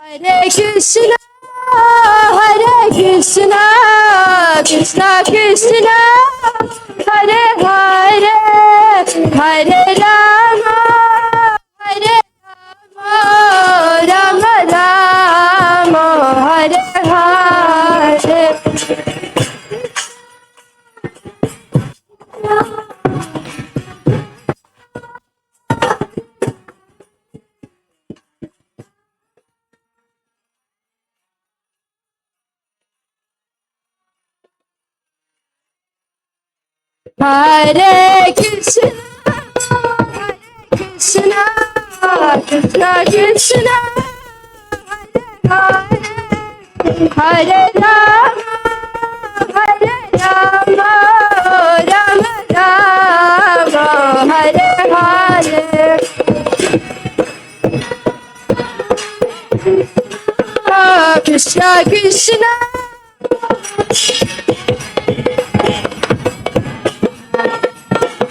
Hare Krishna, Krishna Krishna, Hare Hare, Hare Rama, Rama Rama, Hare Hare. Hare Krishna, Krishna Krishna, Hare Hare, Hare Rama, Rama Rama, Hare Hare. Krishna Krishna,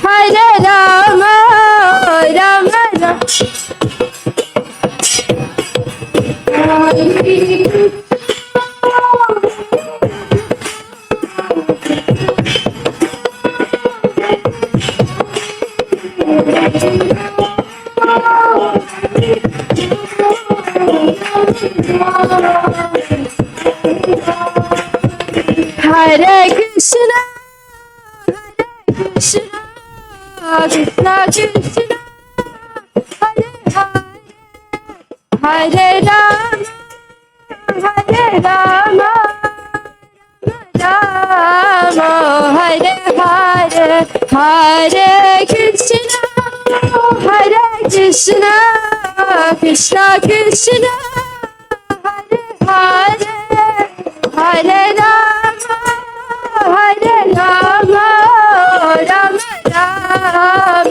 Hare Rama, Rama Rama. Hare Krishna, Krishna Krishna, Hare Hare, Hare Rama, Rama Hare Hare, Hare Krishna, Krishna Krishna, Hare Hare, Hare Rama,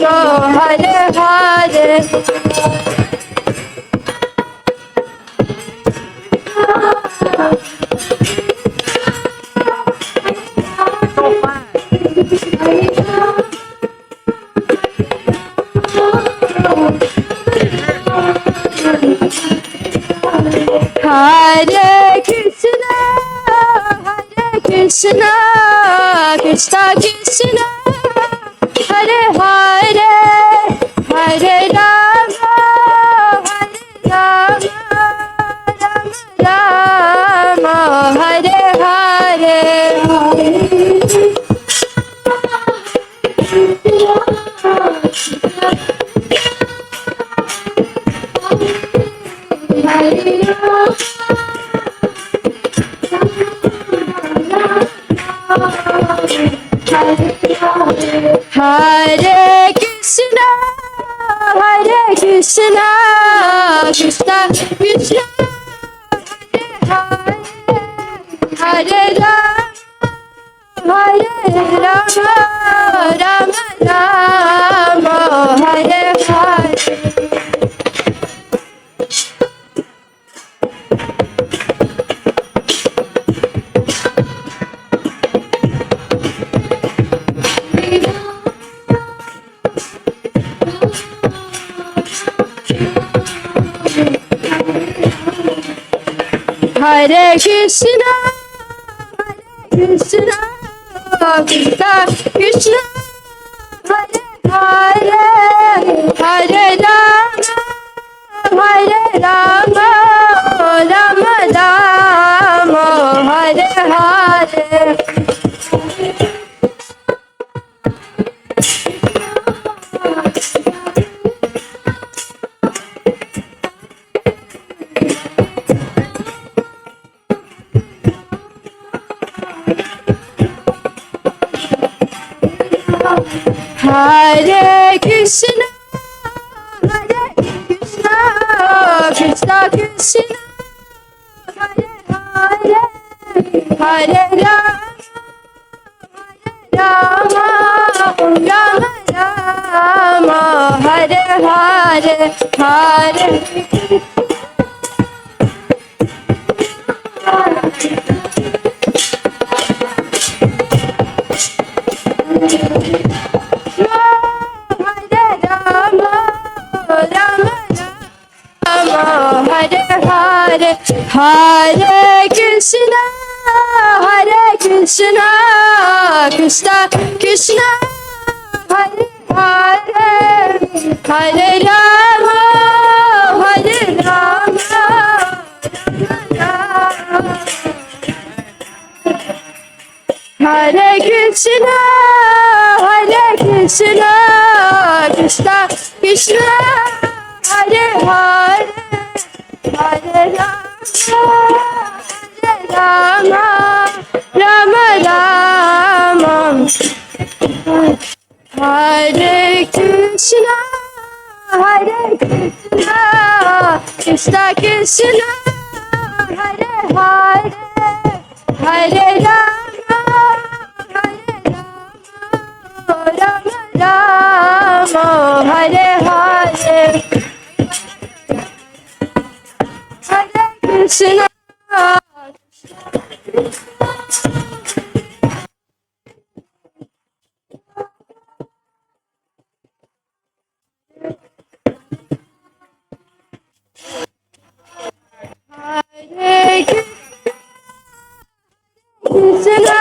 Rama Hare Hare. Hare Krishna, Krishna Krishna, Hare Hare, Hare Rama, Rama Hare Hare. Hare Krishna, Krishna Krishna, Hare Hare, Hare Rama, Rama Hare Hare. Hare Krishna, Krishna Krishna, Hare Hare, Hare Rama, Rama Hare Hare. Hare Krishna, Krishna Krishna, Hare Hare, Hare Rama, Rama Hare Hare, Hare. Hare Hare Krishna, Krishna Krishna, Hare Hare, Hare Rama, Hare Krishna, Krishna Krishna, Hare Hare, Hare Rama, Rama Rama, Hare Krishna, Krishna Krishna, Hare Hare, Hare Rama, Rama Rama, Hare Hare, Hare Krishna. Hare Krishna,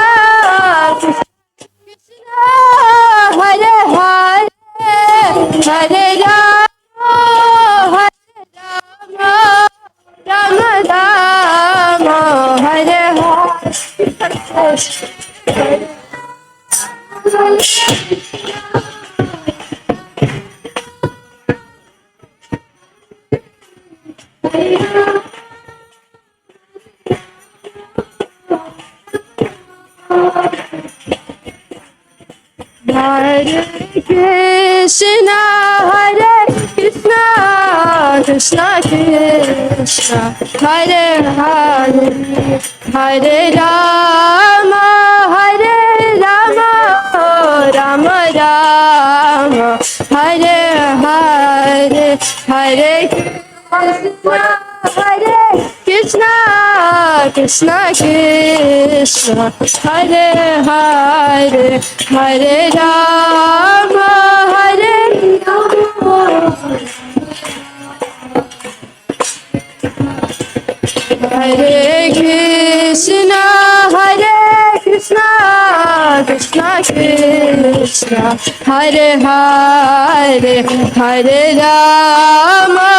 Krishna, Hare Hare, Hare Rama, Rama Rama, Hare Hare Krishna, Krishna Krishna, Hare Hare, Hare Rama, Rama Rama, Hare Hare, Hare Krishna, Krishna Krishna, Hare Hare, Hare Rama, Hare Krishna, Krishna Krishna, Hare Hare, Hare Rama,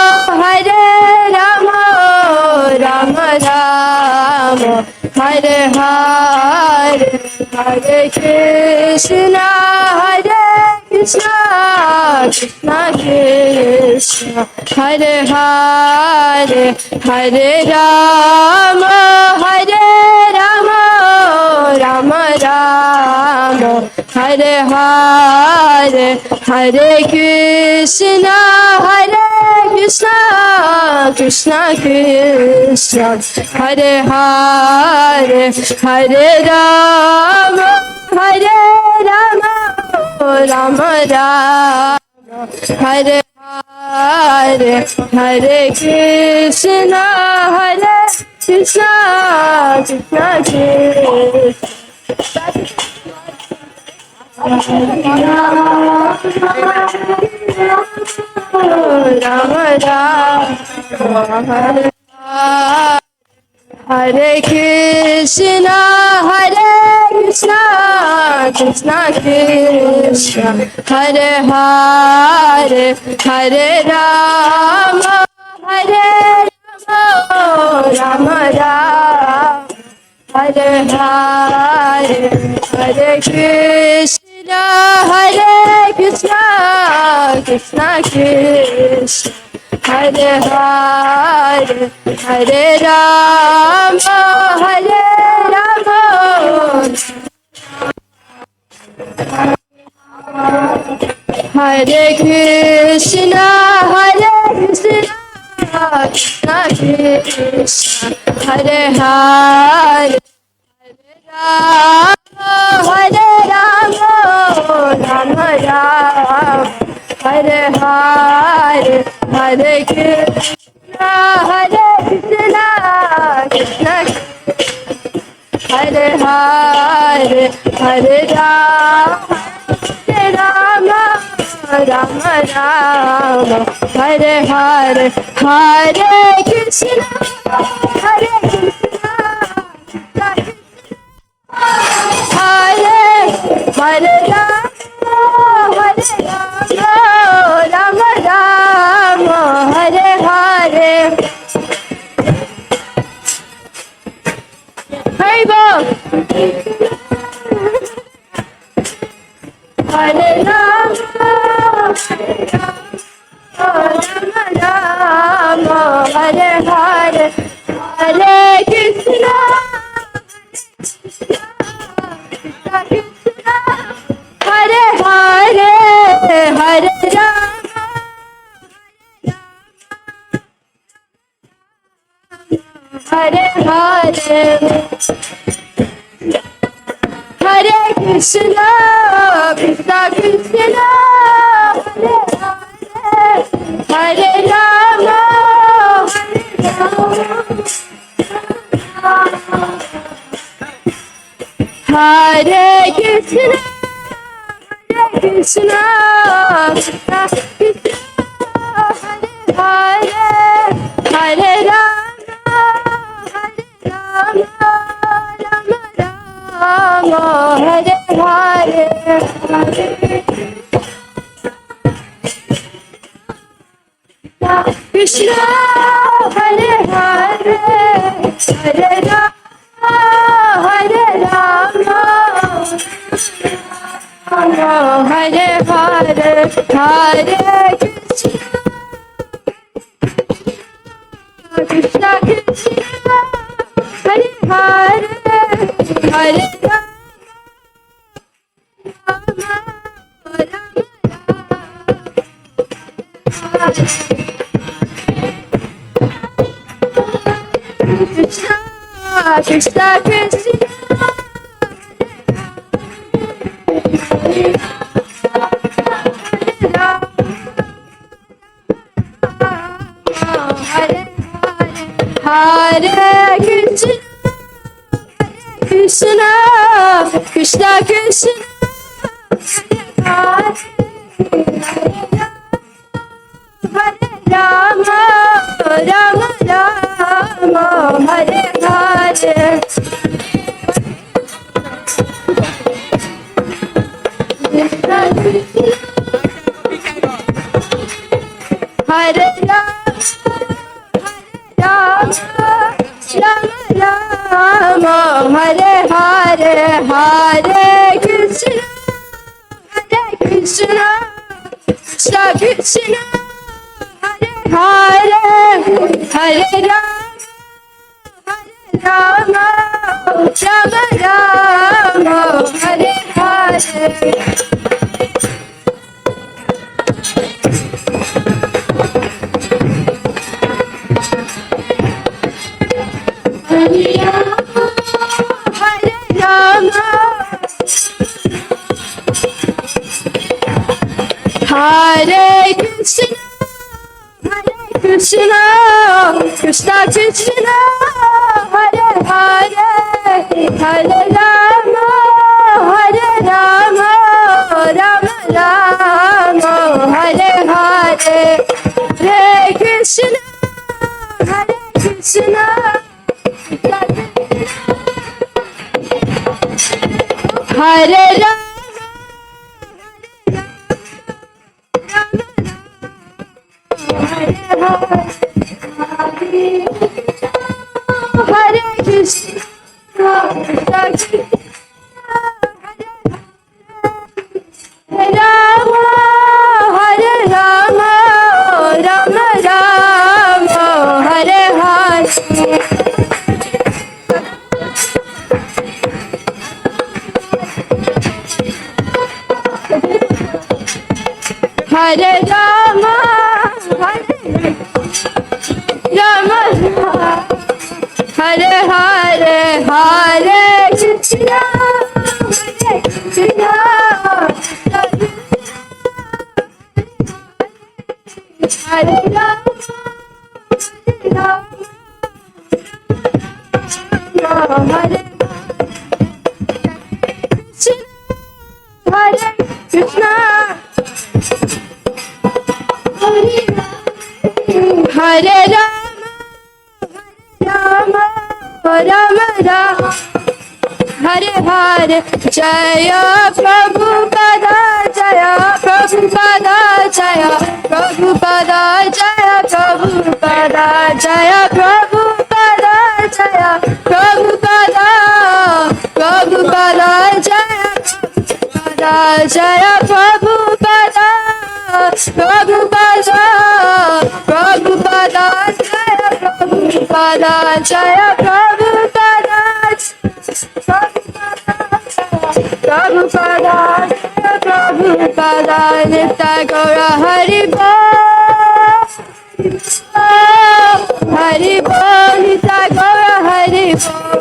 Rama Rama, Hare Hare, Hare Krishna, Krishna Krishna, Hare Hare, Hare Rama, Rama Rama, Hare Hare, Hare Krishna, Krishna Krishna, Hare Hare, Hare Rama, Rama Rama, Hare Hare, Hare Krishna, Krishna Krishna, Rama Rama, Hare Krishna, Krishna Krishna, Hare Hare, Hare Rama, Rama Rama, Hare Hare, Hare Krishna, Krishna Krishna, Hare Hare, Hare Rama, Hare Krishna, Krishna Krishna, Hare Hare, Hare Rama, Rama Rama, Hare Hare, Hare Krishna, Krishna Hare Hare, Hare Rama, Rama Rama Hare Hare Hare Krishna Hare Krishna Hare Hare Rama Hare Rama Rama Rama Hare Hare Hare Bol Hare Rama Rama Rama Hare Hare Hare Krishna Krishna Krishna Hare Hare Hare Rama Hare Hare Hare Krishna Krishna Krishna Hare Hare Hare Rama Hare Krishna Hare Krishna Krishna Krishna Hare Hare Hare Rama Rama Rama Hare Hare Krishna Hare Hare Hare Rama Hare Rama Hare Hare Hare Krishna Krishna Krishna Hare Hare Hare Rama Krishna Krishna Krishna Hare Krishna Krishna Krishna Krishna Hare Rama Rama Rama Hare Hare Hare Rama Rama Rama Hare Hare Hare Krishna Krishna Krishna Krishna Hare Hare Hare Rama Rama Rama Hare Hare Hare Krishna Krishna Krishna Krishna Hare Hare Hare Rama Rama Rama Hare Hare Hare Krishna Krishna Hare Rama Hare Krishna Hare Rama Hare Rama Rama Rama Hare Hare Hare Rama Rama Hare Hare Hare Krishna Krishna Hare Rama Hare Krishna Hare Krishna Hare Rama, Rama Rama Rama, Hare Hare, Jaya Prabhupada, Jaya Prabhupada, Jaya Prabhupada, Jaya Prabhupada, Jaya Prabhupada, Jaya Prabhupada, Prabhupada, Jaya Prabhupada, Jaya Prabhupada, Prabhupada, Prabhupada, Jaya Prabhupada, Jaya Prabhupada, Prabhupada, Prabhupada, Nitya Gaura Hari Bol, Hari Bol, Nitya Gaura Hari Bol.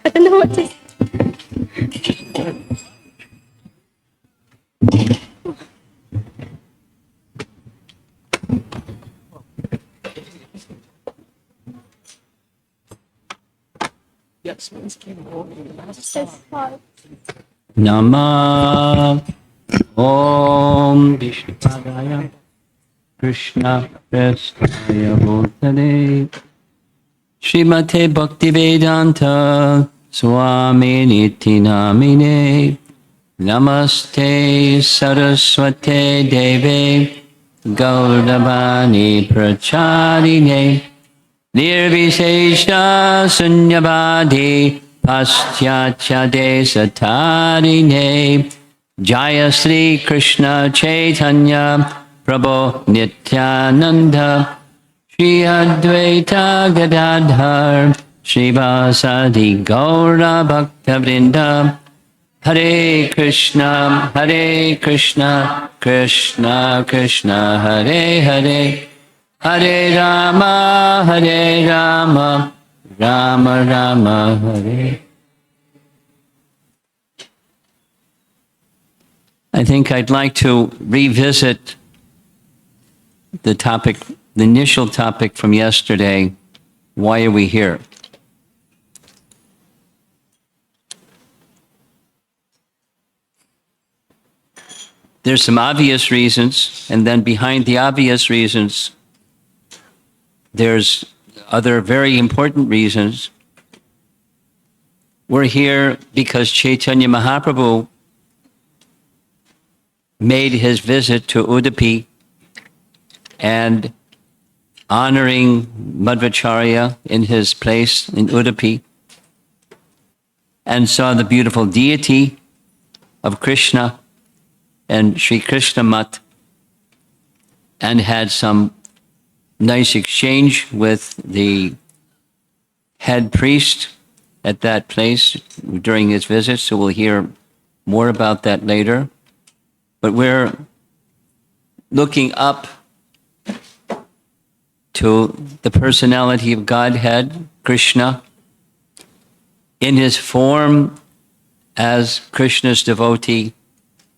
I don't know what to say. Nama Om Vishnupadaya Krishna Prestaya Bhutale Srimate Bhaktivedanta Swami Niti Namine Namaste Saraswate Deve Gauravani Pracharine Nirvishesha Sunyavadi Paschatya Desatarine Jaya Sri Krishna Chaitanya Prabhu Nityananda Shri Advaita Gadadhar Srivasadi Gaura Bhaktavrinda Hare Krishna Krishna Krishna Hare Hare Hare Rama, Rama Rama, Hare. I think I'd like to revisit the topic, the initial topic from yesterday. Why are we here? There's some obvious reasons, and then behind the obvious reasons, there's other very important reasons. We're here because Chaitanya Mahaprabhu made his visit to Udupi and honoring Madhvacharya in his place in Udupi and saw the beautiful deity of Krishna and Sri Krishna Mat and had some nice exchange with the head priest at that place during his visit, so we'll hear more about that later. But we're looking up to the personality of Godhead, Krishna, in his form as Krishna's devotee,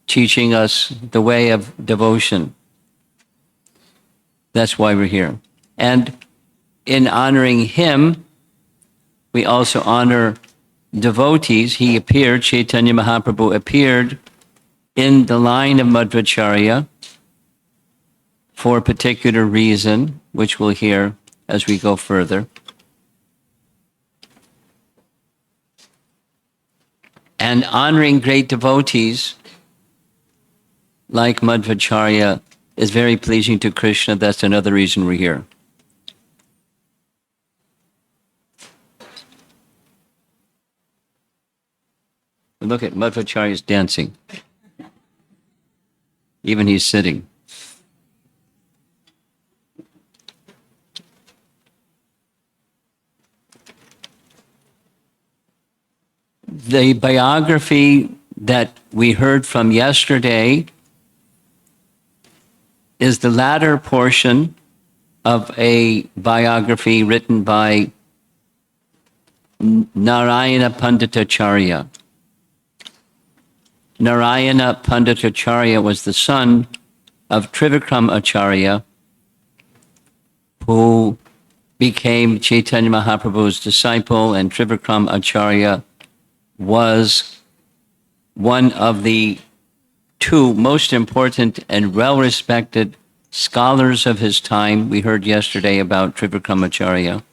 teaching us the way of devotion. That's why we're here. And in honoring him, we also honor devotees. He appeared, Chaitanya Mahaprabhu appeared in the line of Madhvacharya for a particular reason, which we'll hear as we go further. And honoring great devotees like Madhvacharya is very pleasing to Krishna. That's another reason we're here. Look at Madhvacharya's dancing. Even he's sitting. The biography that we heard from yesterday is the latter portion of a biography written by Narayana Panditacharya. Narayana Panditacharya was the son of Trivikram Acharya, who became Chaitanya Mahaprabhu's disciple, and Trivikram Acharya was one of the two most important and well-respected scholars of his time. We heard yesterday about Trivikram Acharya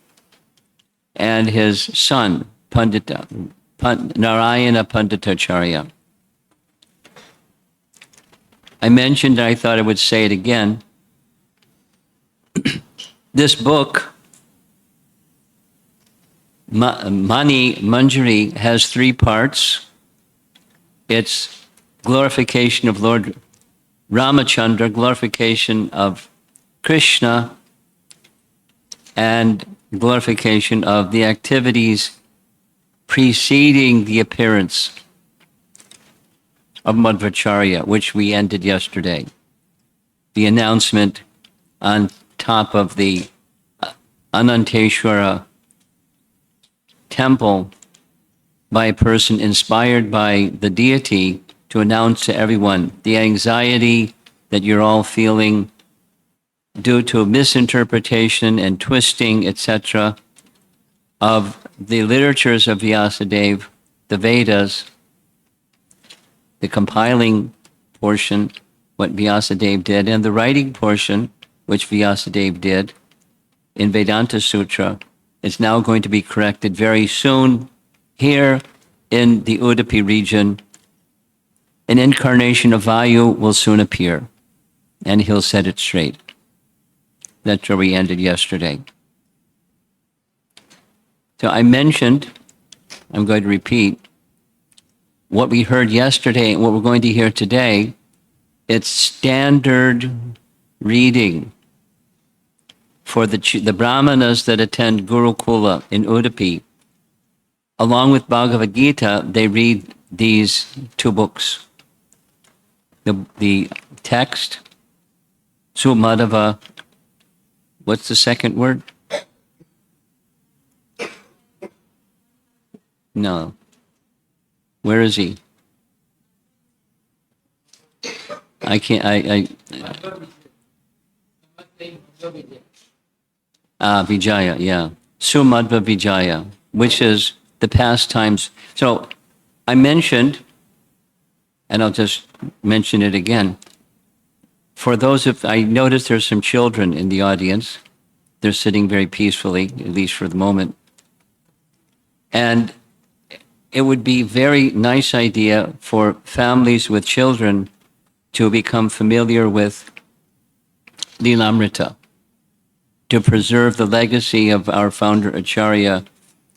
and his son, Narayana Panditacharya. I mentioned, and I thought I would say it again, this book, Mani Manjari, has three parts. It's glorification of Lord Ramachandra, glorification of Krishna, and glorification of the activities preceding the appearance of Madhvacharya, which we ended yesterday. The announcement on top of the Ananteshwara temple by a person inspired by the deity to announce to everyone the anxiety that you're all feeling due to misinterpretation and twisting, etc., of the literatures of Vyasadeva, the Vedas, the compiling portion, what Vyasadeva did, and the writing portion, which Vyasadeva did in Vedanta Sutra, is now going to be corrected very soon. Here in the Udupi region, an incarnation of Vayu will soon appear, and he'll set it straight. That's where we ended yesterday. So I mentioned, I'm going to repeat, what we heard yesterday and what we're going to hear today. It's standard reading for the brahmanas that attend Gurukula in Udupi. Along with Bhagavad Gita, they read these two books. The text, Sumadhava, what's the second word? No. Where is he? I can't, Vijaya, yeah. Sumadhva Vijaya, which is the pastimes. So I mentioned, and I'll just mention it again. For those of, I noticed there's some children in the audience. They're sitting very peacefully, at least for the moment. And it would be a very nice idea for families with children to become familiar with Lilamrita, to preserve the legacy of our founder Acharya,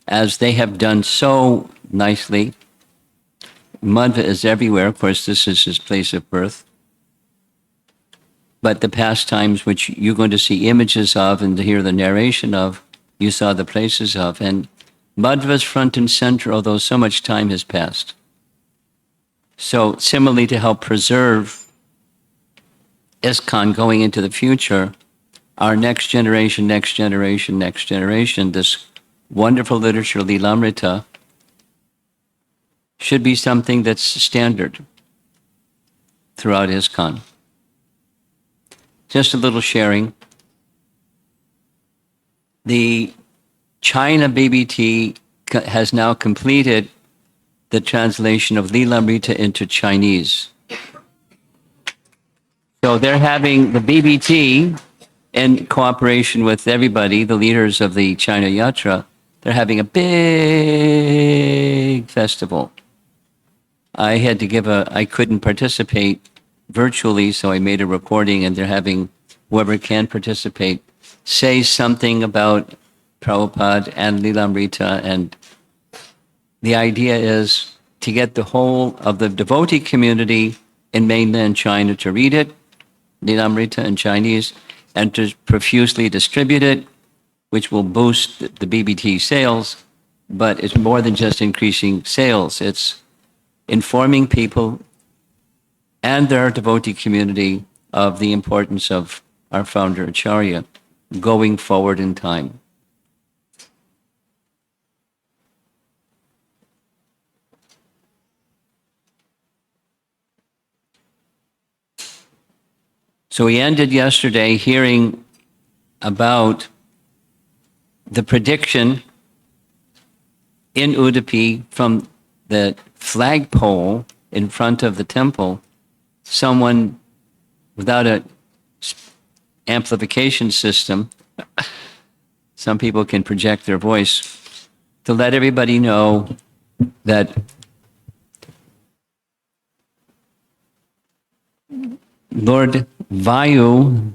as they have done so nicely. Madhva is everywhere. Of course, this is his place of birth. But the pastimes which you're going to see images of and to hear the narration of, you saw the places of. And Madhva's front and center, although so much time has passed. So similarly, to help preserve ISKCON going into the future, our next generation, this wonderful literature, Lilamrita, should be something that's standard throughout ISKCON. Just a little sharing. The China BBT has now completed the translation of Lilamrita into Chinese. So they're having the BBT, in cooperation with everybody, the leaders of the China Yatra, they're having a big festival. I had to I couldn't participate virtually, so I made a recording, and they're having whoever can participate say something about Prabhupada and Lilamrita. And the idea is to get the whole of the devotee community in mainland China to read it, Lilamrita in Chinese, and to profusely distribute it, which will boost the BBT sales. But it's more than just increasing sales. It's informing people and their devotee community of the importance of our founder Acharya going forward in time. So we ended yesterday hearing about the prediction in Udupi from the flagpole in front of the temple, someone without a amplification system, some people can project their voice, to let everybody know that Lord Vayu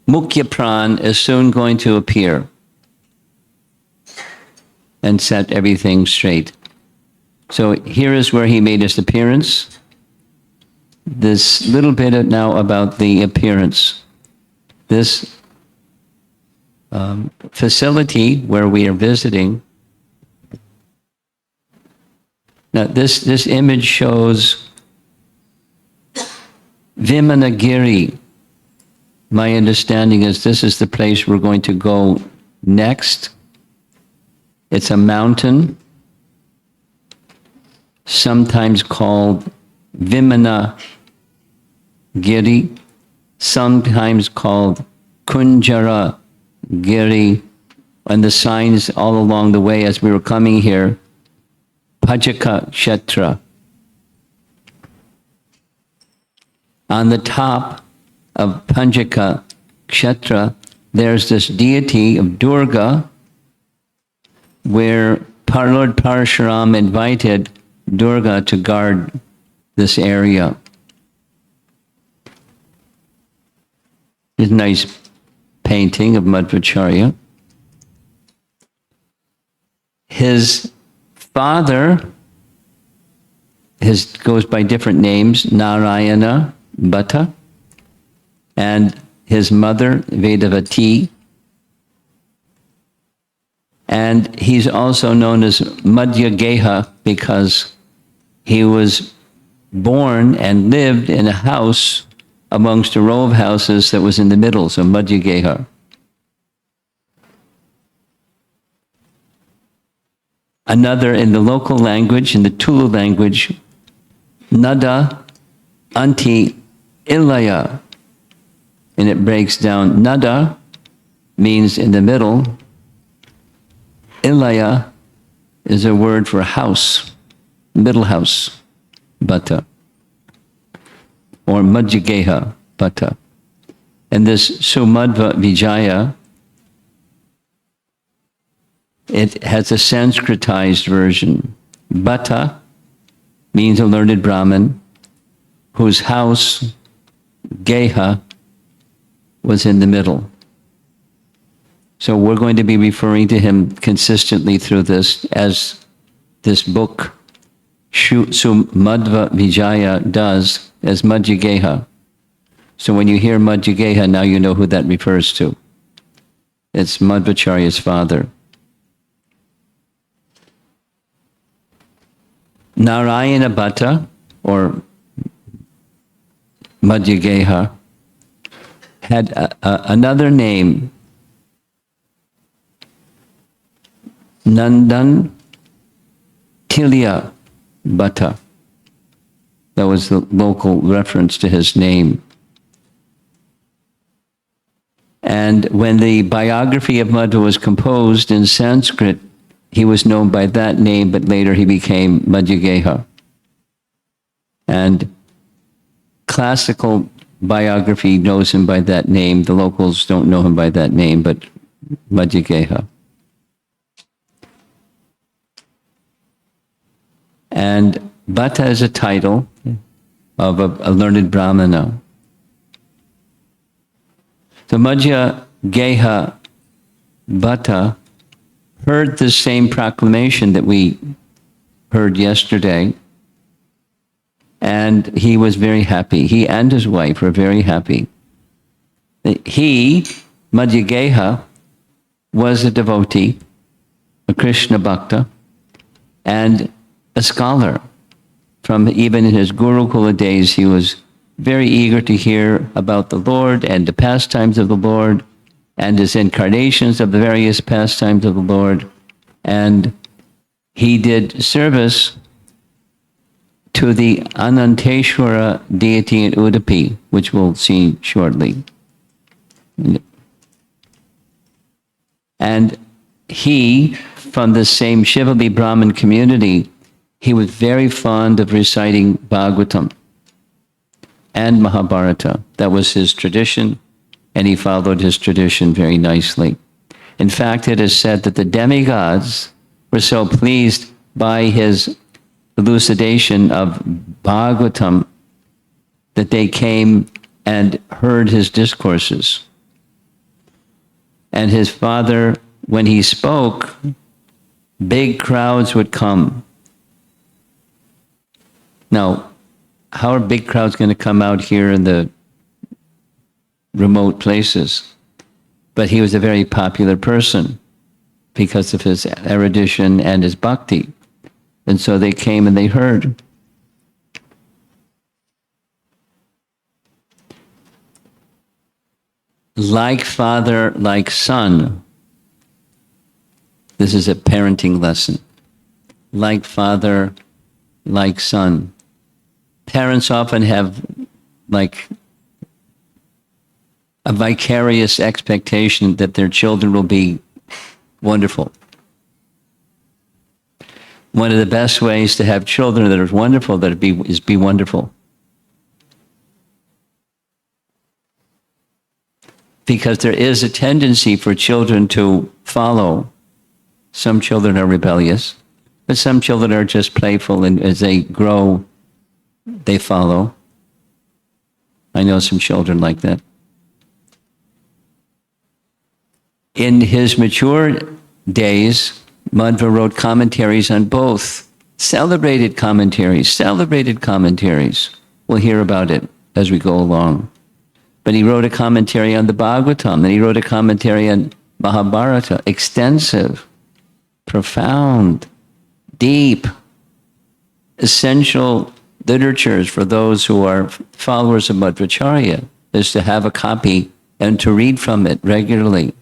Mukhya Pran is soon going to appear and set everything straight. So here is where he made his appearance. This little bit now about the appearance. This facility where we are visiting. Now this image shows Vimanagiri. My understanding is this is the place we're going to go next. It's a mountain, sometimes called Vimana Giri, sometimes called Kunjara Giri, and the signs all along the way as we were coming here, Pajaka Kshetra. On the top of Panjaka Kshetra, there's this deity of Durga, where Lord Parashuram invited Durga to guard this area. It's a nice painting of Madhvacharya. His father goes by different names, Narayana Bhatta, and his mother, Vedavati. And he's also known as Madhya Geha because he was born and lived in a house amongst a row of houses that was in the middle, so Madhya Geha. Another in the local language, in the Tulu language, Nada Anti Ilaya. And it breaks down, Nada means in the middle, Ilaya is a word for house, middle house, Bhatta, or Madhyageha Bhatta. And this Sumadva Vijaya, it has a Sanskritized version. Bhatta means a learned Brahmin whose house, Geha, was in the middle. So we're going to be referring to him consistently through this as this book, Sumadva Vijaya, does as Madhyageha. So when you hear Madhyageha, now you know who that refers to. It's Madhvacharya's father. Narayana Bhatta, or Madhyageha, had another name, Nandan Tilya Bhatta. That was the local reference to his name. And when the biography of Madhva was composed in Sanskrit, he was known by that name, but later he became Madhyageha. And classical biography knows him by that name. The locals don't know him by that name, but Madhyageha. And Bhatta is a title of a learned Brahmana. So Madhyageha Bhatta heard the same proclamation that we heard yesterday, and he was very happy. He and his wife were very happy. He, Madhyageha, was a devotee, a Krishna Bhakta, and a scholar. From even in his Gurukula days, he was very eager to hear about the Lord and the pastimes of the Lord and his incarnations of the various pastimes of the Lord. And he did service to the Ananteshwara deity in Udupi, which we'll see shortly. And he, from the same Shivabi Brahmin community, he was very fond of reciting Bhagavatam and Mahabharata. That was his tradition, and he followed his tradition very nicely. In fact, it is said that the demigods were so pleased by his elucidation of Bhagavatam that they came and heard his discourses. And his father, when he spoke, big crowds would come. Now, how are big crowds going to come out here in the remote places? But he was a very popular person because of his erudition and his bhakti. And so they came and they heard. Like father, like son. This is a parenting lesson. Like father, like son. Parents often have like a vicarious expectation that their children will be wonderful. One of the best ways to have children that are wonderful is be wonderful. Because there is a tendency for children to follow. Some children are rebellious, but some children are just playful, and as they grow, they follow. I know some children like that. In his mature days, Madhva wrote commentaries on both. Celebrated commentaries. We'll hear about it as we go along. But he wrote a commentary on the Bhagavatam, and he wrote a commentary on Mahabharata. Extensive, profound, deep, essential literatures for those who are followers of Madhvacharya is to have a copy and to read from it regularly.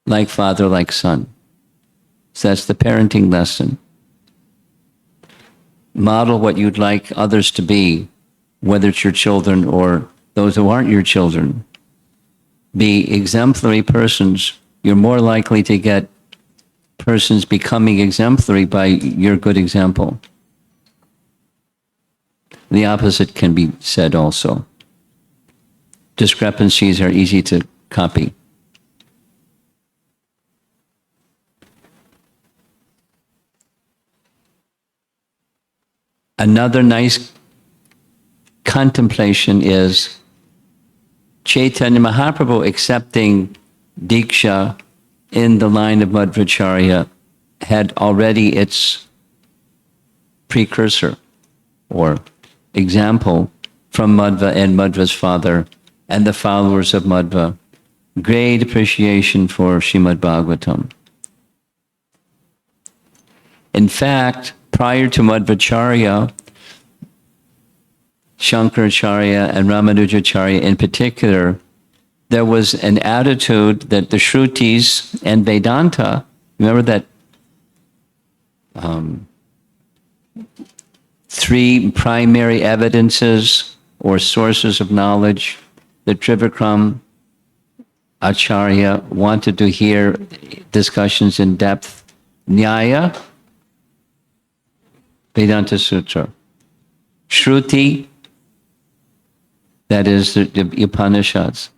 Like father, like son. So that's the parenting lesson. Model what you'd like others to be, whether it's your children or those who aren't your children. Be exemplary persons. You're more likely to get persons becoming exemplary by your good example. The opposite can be said also. Discrepancies are easy to copy. Another nice contemplation is Chaitanya Mahaprabhu accepting Diksha in the line of Madhvacharya had already its precursor or example from Madhva and Madhva's father and the followers of Madhva. Great appreciation for Srimad Bhagavatam. In fact, prior to Madhvacharya, Shankaracharya and Ramanujacharya in particular, there was an attitude that the Shrutis and Vedanta, remember that three primary evidences or sources of knowledge that Trivikram Acharya wanted to hear discussions in depth. Nyaya, Vedanta Sutra. Shruti, that is the Upanishads.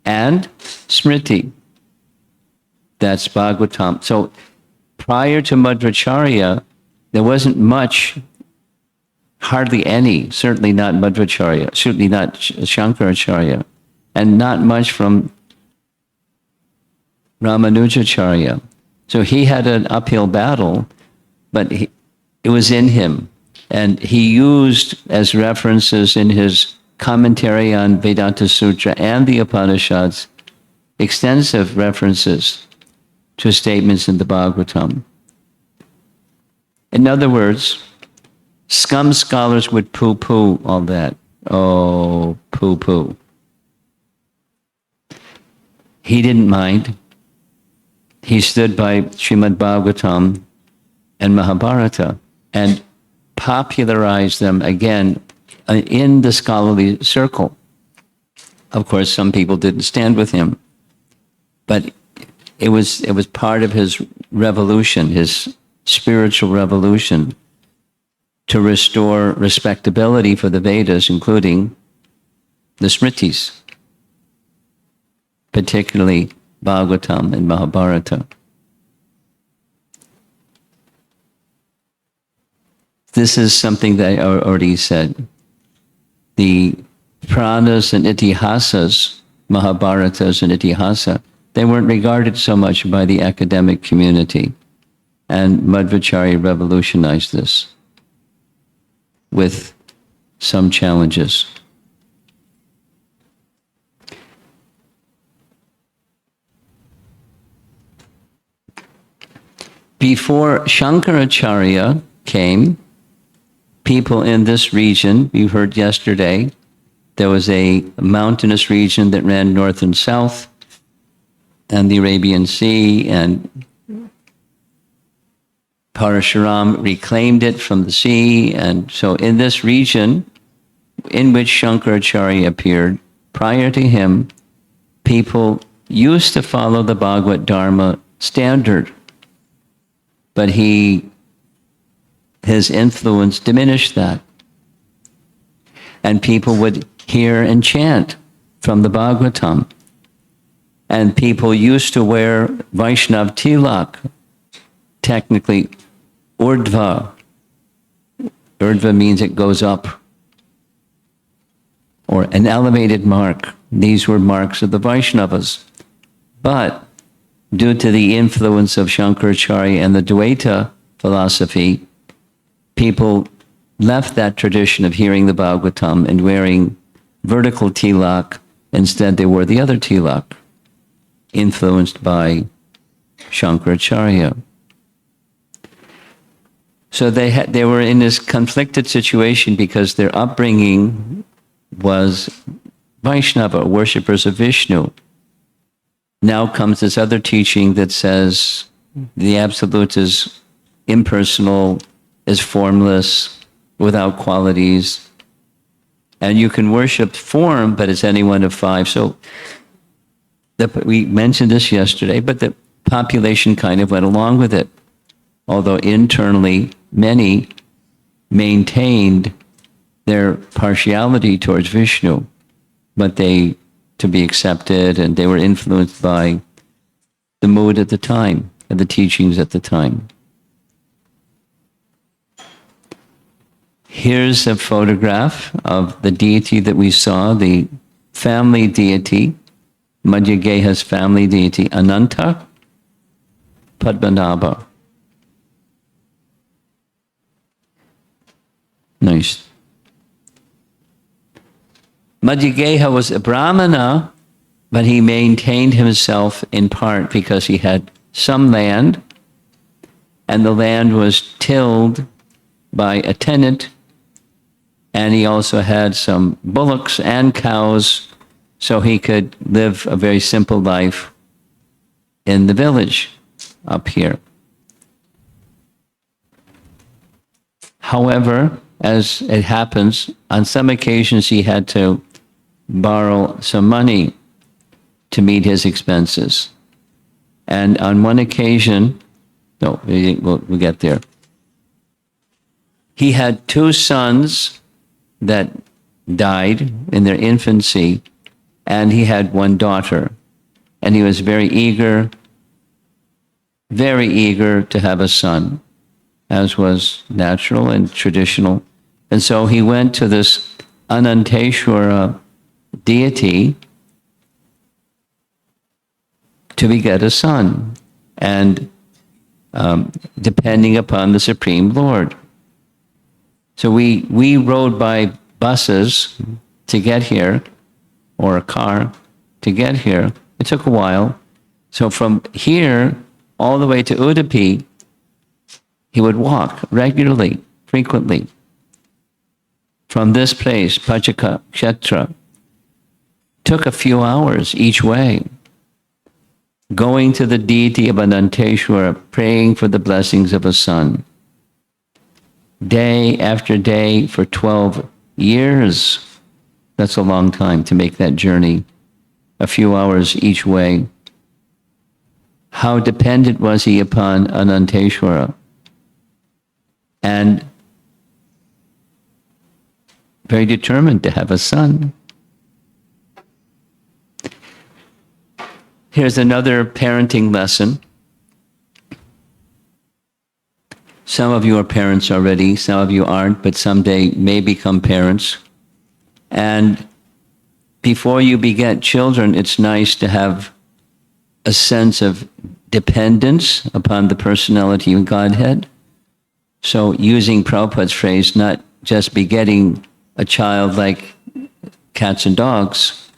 And Smriti, that's Bhagavatam. So prior to Madhvacharya, there wasn't much, hardly any, certainly not Madhvacharya, certainly not Shankaracharya, and not much from Ramanujacharya. So he had an uphill battle, but it was in him. And he used as references in his commentary on Vedanta Sutra and the Upanishads extensive references to statements in the Bhagavatam. In other words, scum scholars would poo-poo all that. Oh, poo-poo. He didn't mind. He stood by Srimad Bhagavatam and Mahabharata and popularized them again in the scholarly circle. Of course, some people didn't stand with him, but it was part of his revolution, his spiritual revolution, to restore respectability for the Vedas, including the Smritis, particularly Bhagavatam and Mahabharata. This is something that I already said. The Puranas and Itihasas, Mahabharatas and Itihasa, they weren't regarded so much by the academic community. And Madhvacharya revolutionized this with some challenges. Before Shankaracharya came, people in this region, you heard yesterday, there was a mountainous region that ran north and south, and the Arabian Sea, and Parashuram reclaimed it from the sea. And so in this region in which Shankaracharya appeared, prior to him, people used to follow the Bhagavad Dharma standard, but his influence diminished that. And people would hear and chant from the Bhagavatam. And people used to wear Vaishnav tilak, technically urdhva. Urdhva means it goes up, or an elevated mark. These were marks of the Vaishnavas. But due to the influence of Shankaracharya and the Dvaita philosophy, people left that tradition of hearing the Bhagavatam and wearing vertical tilak. Instead, they wore the other tilak, influenced by Shankaracharya. So they were in this conflicted situation because their upbringing was Vaishnava, worshippers of Vishnu. Now comes this other teaching that says the Absolute is impersonal, is formless, without qualities. And you can worship form, but it's any one of five. So we mentioned this yesterday, but the population kind of went along with it. Although internally, many maintained their partiality towards Vishnu, but they, to be accepted, and they were influenced by the mood at the time, and the teachings at the time. Here's a photograph of the deity that we saw, the family deity, Madhyageha's family deity, Ananta Padmanabha. Nice. Madhyageha was a Brahmana, but he maintained himself in part because he had some land, and the land was tilled by a tenant, and he also had some bullocks and cows, so he could live a very simple life in the village up here. However, as it happens, on some occasions he had to borrow some money to meet his expenses. And on one occasion, we'll get there. He had two sons that died in their infancy, and he had one daughter. And he was very eager to have a son, as was natural and traditional. And so he went to this Ananteshwara deity to beget a son, and depending upon the Supreme Lord. So we rode by buses to get here, or a car to get here. It took a while. So from here all the way to Udupi, he would walk regularly, frequently. From this place, Pachaka Kshetra, took a few hours each way, going to the deity of Ananteshwara, praying for the blessings of a son. Day after day for 12 years. That's a long time to make that journey, a few hours each way. how dependent was he upon Ananteshwara, and very determined to have a son. Here's another parenting lesson. Some of you are parents already, some of you aren't, but someday may become parents. And before you beget children, it's nice to have a sense of dependence upon the personality of Godhead. So using Prabhupada's phrase, not just begetting a child like cats and dogs,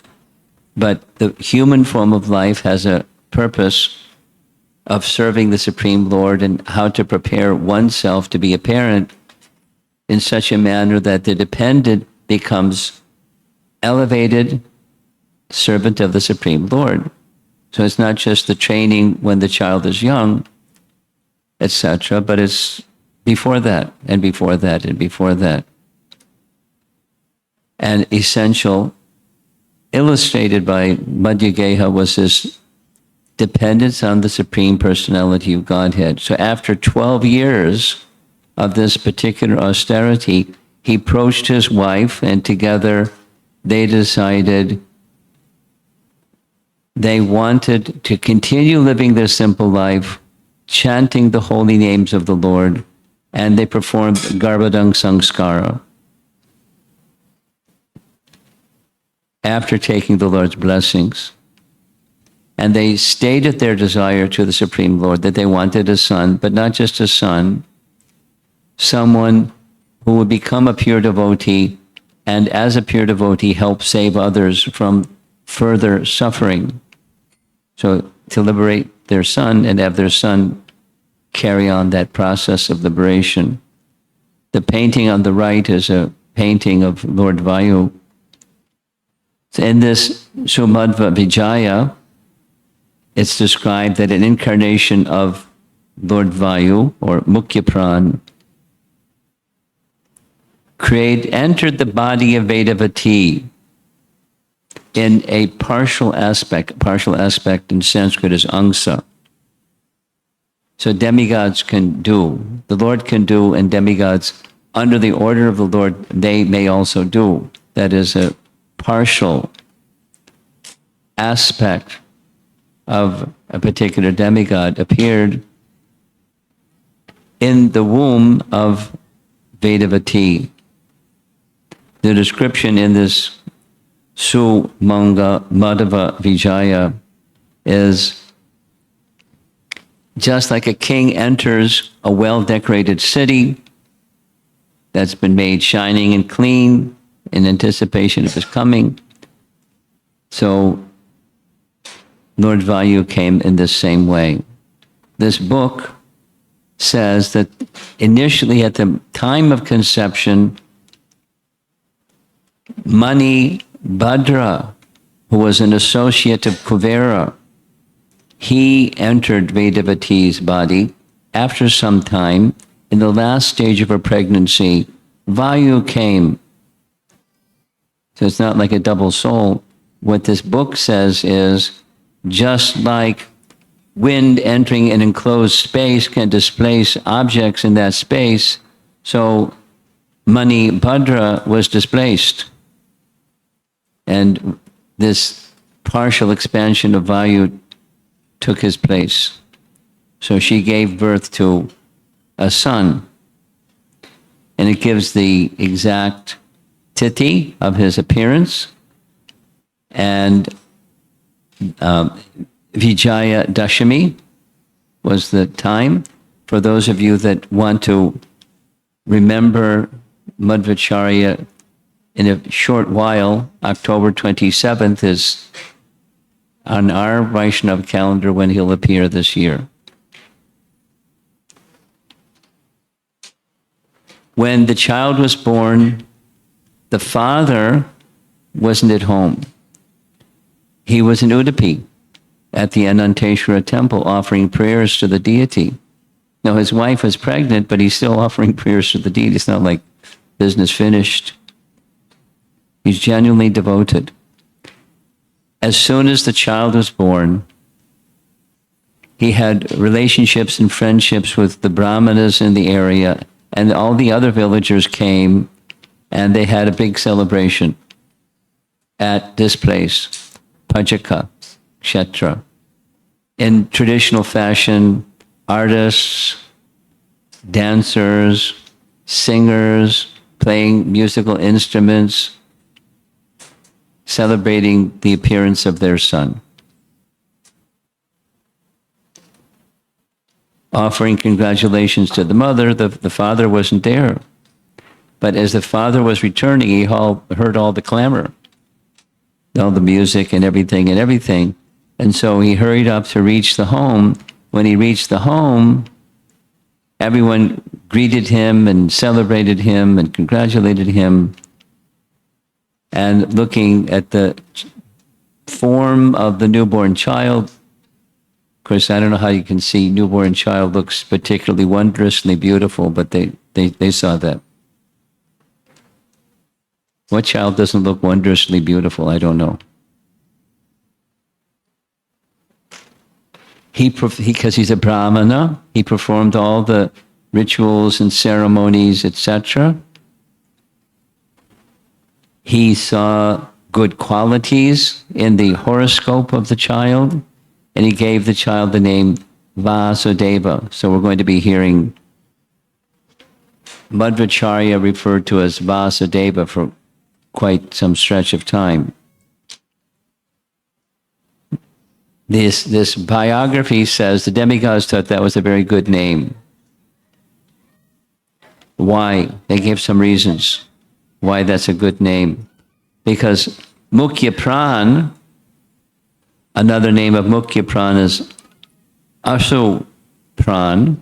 but the human form of life has a purpose of serving the Supreme Lord, and how to prepare oneself to be a parent in such a manner that the dependent becomes elevated servant of the Supreme Lord. So it's not just the training when the child is young, etc., but it's before that, and before that, and before that. And essential, illustrated by Madhvacharya, was this dependence on the Supreme Personality of Godhead. So after 12 years of this particular austerity, he approached his wife, and together they decided they wanted to continue living their simple life, chanting the holy names of the Lord, and they performed Garbhadang Sanskara after taking the Lord's blessings. And they stated their desire to the Supreme Lord that they wanted a son, but not just a son, someone who would become a pure devotee, and as a pure devotee help save others from further suffering. So to liberate their son and have their son carry on that process of liberation. The painting on the right is a painting of Lord Vayu. So in this Madhvacharya, it's described that an incarnation of Lord Vayu, or Mukhya Pran, entered the body of Vedavati in a partial aspect. Partial aspect in Sanskrit is angsa. So demigods can do, the Lord can do, and demigods, under the order of the Lord, they may also do. That is a partial aspect of a particular demigod appeared in the womb of Vedavati. The description in this Sumanga Madhvacharya is just like a king enters a well-decorated city that's been made shining and clean in anticipation of his coming. So Lord Vayu came in this same way. This book says that initially at the time of conception, Mani Bhadra, who was an associate of Kuvera, he entered Vedavati's body. After some time, in the last stage of her pregnancy, Vayu came. So it's not like a double soul. What this book says is, just like wind entering an enclosed space can displace objects in that space, so Mani Bhadra was displaced. And this partial expansion of Vayu took his place. So she gave birth to a son. And it gives the exact tithi of his appearance. And Vijaya Dashami was the time. For those of you that want to remember Madhvacharya in a short while, October 27th is on our Vaishnava calendar when he'll appear this year. When the child was born, the father wasn't at home. He was in Udupi at the Ananteshwara temple offering prayers to the deity. Now his wife was pregnant, but he's still offering prayers to the deity. It's not like business finished. He's genuinely devoted. As soon as the child was born, he had relationships and friendships with the Brahmanas in the area, and all the other villagers came, and they had a big celebration at this place, Pajaka Kshetra. In traditional fashion, artists, dancers, singers, playing musical instruments, celebrating the appearance of their son. Offering congratulations to the mother, the father wasn't there. But as the father was returning, he heard all the clamor, all the music and everything. And so he hurried up to reach the home. When he reached the home, everyone greeted him and celebrated him and congratulated him. And looking at the form of the newborn child, of course, I don't know how you can see newborn child looks particularly wondrously beautiful, but they saw that. What child doesn't look wondrously beautiful? I don't know. Because he's a Brahmana, he performed all the rituals and ceremonies, etc. He saw good qualities in the horoscope of the child, and he gave the child the name Vasudeva. So we're going to be hearing Madhvacharya referred to as Vasudeva for quite some stretch of time. This biography says the demigods thought that was a very good name. Why? They gave some reasons why that's a good name. Because Mukhya Pran, another name of Mukhya Pran is Asu Pran.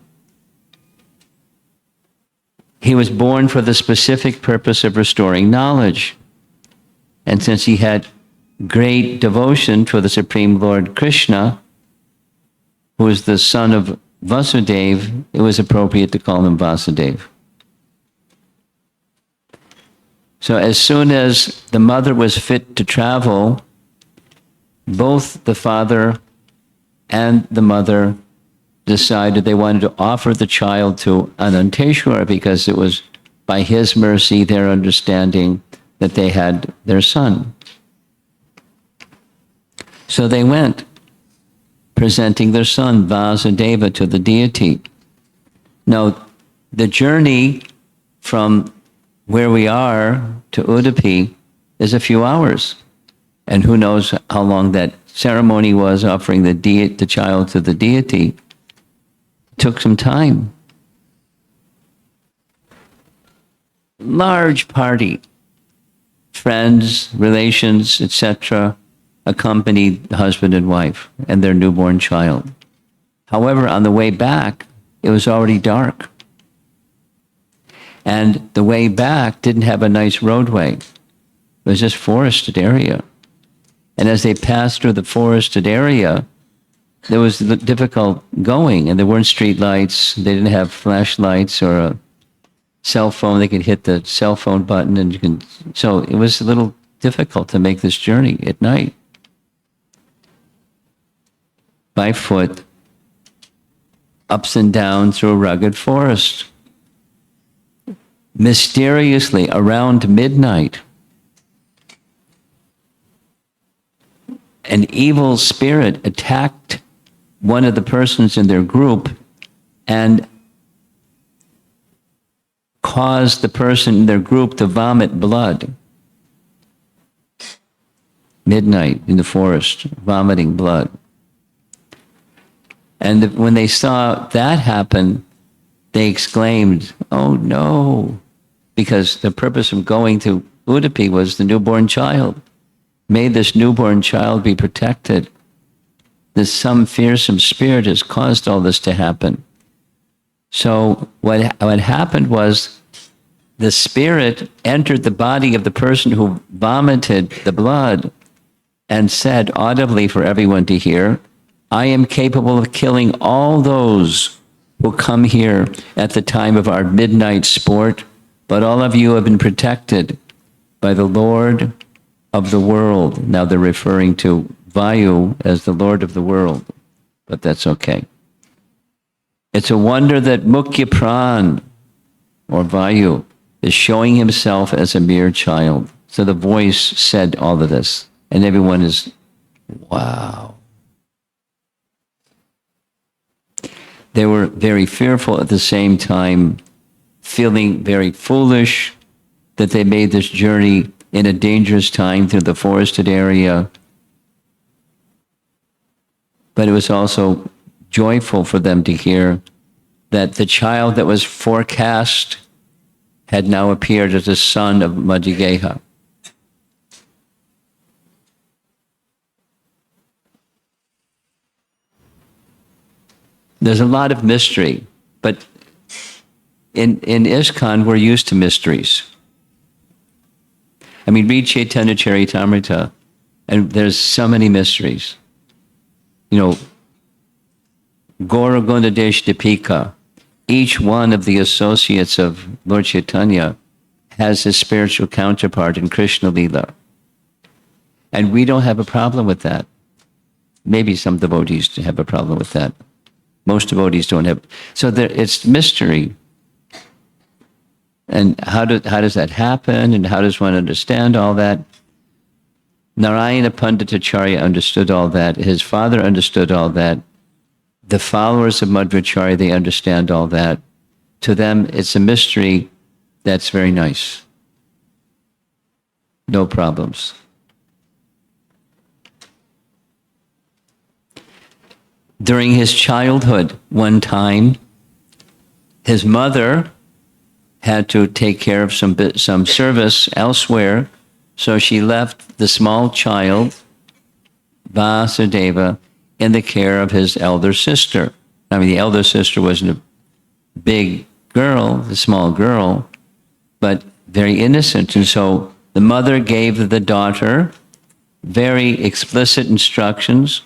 He was born for the specific purpose of restoring knowledge. And since he had great devotion to the Supreme Lord Krishna, who is the son of Vasudeva, it was appropriate to call him Vasudeva. So as soon as the mother was fit to travel, both the father and the mother decided they wanted to offer the child to Ananteshwara because it was by his mercy, their understanding, that they had their son. So they went, presenting their son Vasudeva to the deity. Now, the journey from where we are to Udupi is a few hours. And who knows how long that ceremony was, offering the child to the deity. It took some time. Large party, friends, relations, etc., accompanied the husband and wife and their newborn child. However, on the way back, it was already dark. And the way back didn't have a nice roadway. It was just forested area. And as they passed through the forested area, there was difficult going, and there weren't street lights. They didn't have flashlights or a cell phone. They could hit the cell phone button, and you can. So it was a little difficult to make this journey at night by foot, ups and downs through a rugged forest. Mysteriously, around midnight, an evil spirit attacked one of the persons in their group and caused the person in their group to vomit blood. Midnight in the forest, vomiting blood. And when they saw that happen, they exclaimed, "Oh no," because the purpose of going to Udupi was the newborn child. May this newborn child be protected. There's some fearsome spirit has caused all this to happen. So what happened was the spirit entered the body of the person who vomited the blood and said audibly for everyone to hear, "I am capable of killing all those who come here at the time of our midnight sport, but all of you have been protected by the Lord of the world." Now they're referring to Vayu as the Lord of the world. but that's okay. It's a wonder that Mukhya Pran, or Vayu, is showing himself as a mere child. So the voice said all of this, and everyone is, wow. They were very fearful at the same time, feeling very foolish that they made this journey in a dangerous time through the forested area. But it was also joyful for them to hear that the child that was forecast had now appeared as the son of Madhvacharya. There's a lot of mystery, but in ISKCON, we're used to mysteries. I mean, read Chaitanya Charitamrita, and there's so many mysteries. You know, Gaura Gundadesh Dipika, each one of the associates of Lord Chaitanya has his spiritual counterpart in Krishna Lila. And we don't have a problem with that. Maybe some devotees have a problem with that. Most devotees don't have. So it's mystery. And how does that happen? And how does one understand all that? Narayana Panditacharya understood all that. His father understood all that. The followers of Madhvacharya, they understand all that. To them, it's a mystery that's very nice. No problems. During his childhood, one time, his mother had to take care of some service elsewhere, so she left the small child, Vasudeva, in the care of his elder sister. I mean, the elder sister wasn't a big girl, a small girl, but very innocent. And so the mother gave the daughter very explicit instructions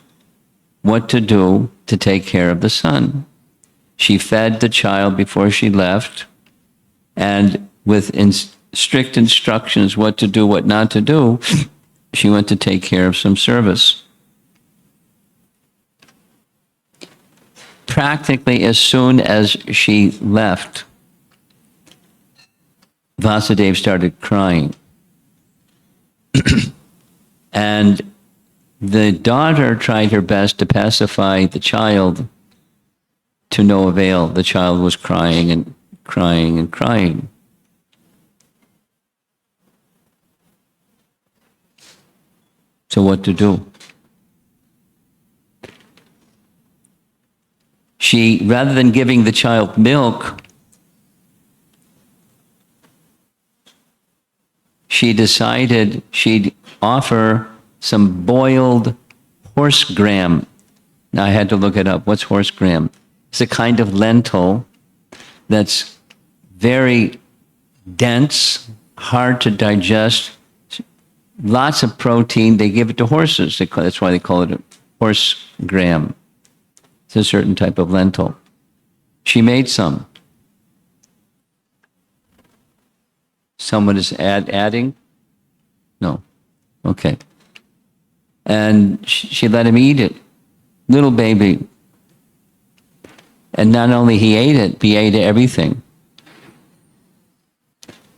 what to do to take care of the son. She fed the child before she left, and with strict instructions what to do, what not to do, she went to take care of some service. Practically as soon as she left, Vasudeva started crying. And the daughter tried her best to pacify the child, to no avail. The child was crying and crying and crying. So what to do? She, rather than giving the child milk, she decided she'd offer some boiled horse gram. Now I had to look it up. What's horse gram? It's a kind of lentil that's very dense, hard to digest, lots of protein. They give it to horses. That's why they call it a horse gram. It's a certain type of lentil. She made some. Someone is adding? No. Okay. And she let him eat it. Little baby. And not only he ate it, he ate everything.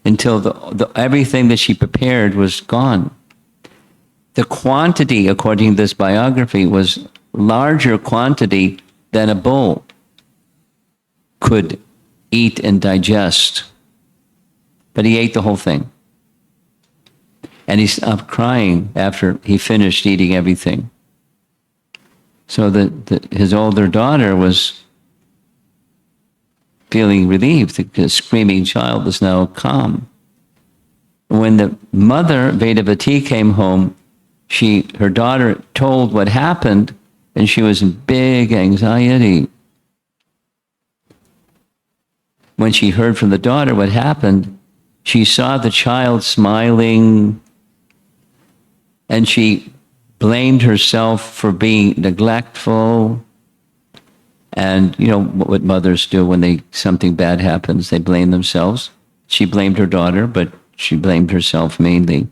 Until everything that she prepared was gone. The quantity, according to this biography, was larger quantity than a bull could eat and digest. But he ate the whole thing. And he stopped crying after he finished eating everything. So his older daughter was feeling relieved. The screaming child was now calm. When the mother, Vedavati, came home, her daughter told what happened, and she was in big anxiety. When she heard from the daughter what happened, she saw the child smiling, and she blamed herself for being neglectful. And you know what mothers do when something bad happens, they blame themselves. She blamed her daughter, but she blamed herself mainly.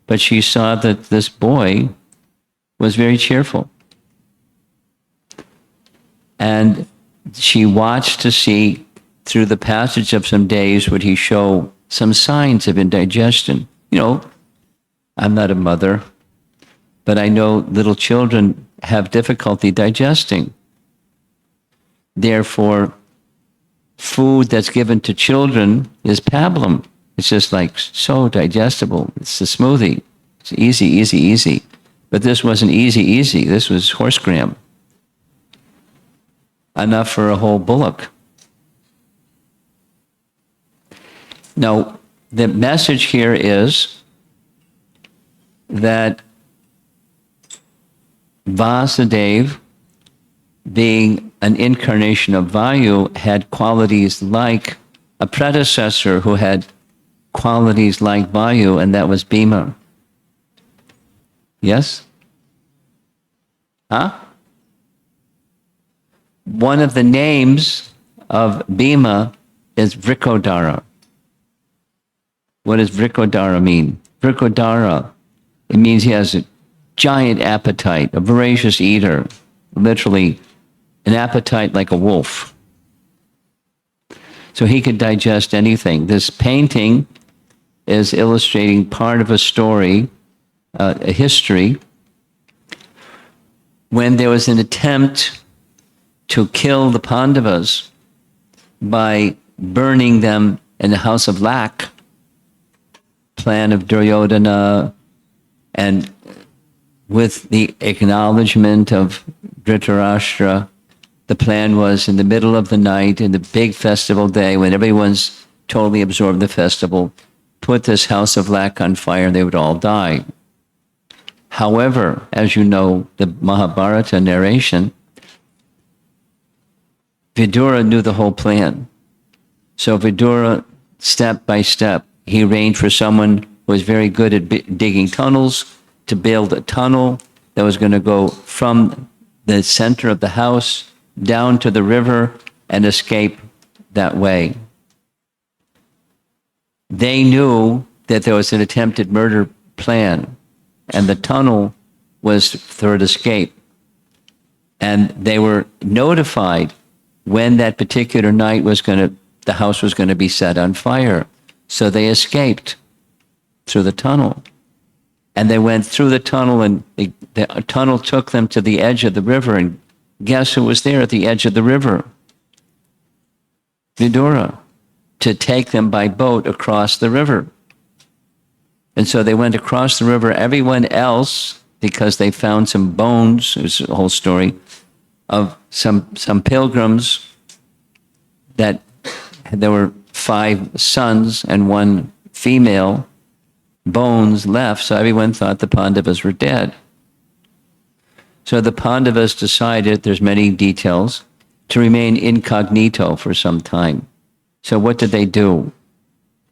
But she saw that this boy was very cheerful. And she watched to see, through the passage of some days, would he show some signs of indigestion. You know, I'm not a mother, but I know little children have difficulty digesting. Therefore, food that's given to children is pablum. It's just like so digestible. It's a smoothie. It's easy, easy, easy. But this wasn't easy, easy. This was horse gram. Enough for a whole bullock. Now, the message here is that Vasudeva, being an incarnation of Vayu, had qualities like a predecessor who had qualities like Vayu, and that was Bhima. Yes? Huh? One of the names of Bhima is Vrikodara. What does Vrikodara mean? Vrikodara, it means he has a giant appetite, a voracious eater, literally an appetite like a wolf. So he could digest anything. This painting is illustrating part of a story, a history, when there was an attempt to kill the Pandavas by burning them in the house of lac, plan of Duryodhana, and with the acknowledgement of Dhritarashtra. The plan was in the middle of the night, in the big festival day, when everyone's totally absorbed in the festival, put this house of lac on fire and they would all die. However, as you know, the Mahabharata narration, Vidura knew the whole plan. So Vidura, step by step, he arranged for someone who was very good at digging tunnels to build a tunnel that was going to go from the center of the house down to the river and escape that way. They knew that there was an attempted murder plan, and the tunnel was for escape. And they were notified when that particular night the house was going to be set on fire. So they escaped through the tunnel. And they went through the tunnel, and the tunnel took them to the edge of the river. And guess who was there at the edge of the river? Vidura, to take them by boat across the river. And so they went across the river. Everyone else, because they found some bones, it was a whole story, of some pilgrims, that there were 5 sons and 1 female, bones left, so everyone thought the Pandavas were dead. So the Pandavas decided, there's many details, to remain incognito for some time. So what did they do?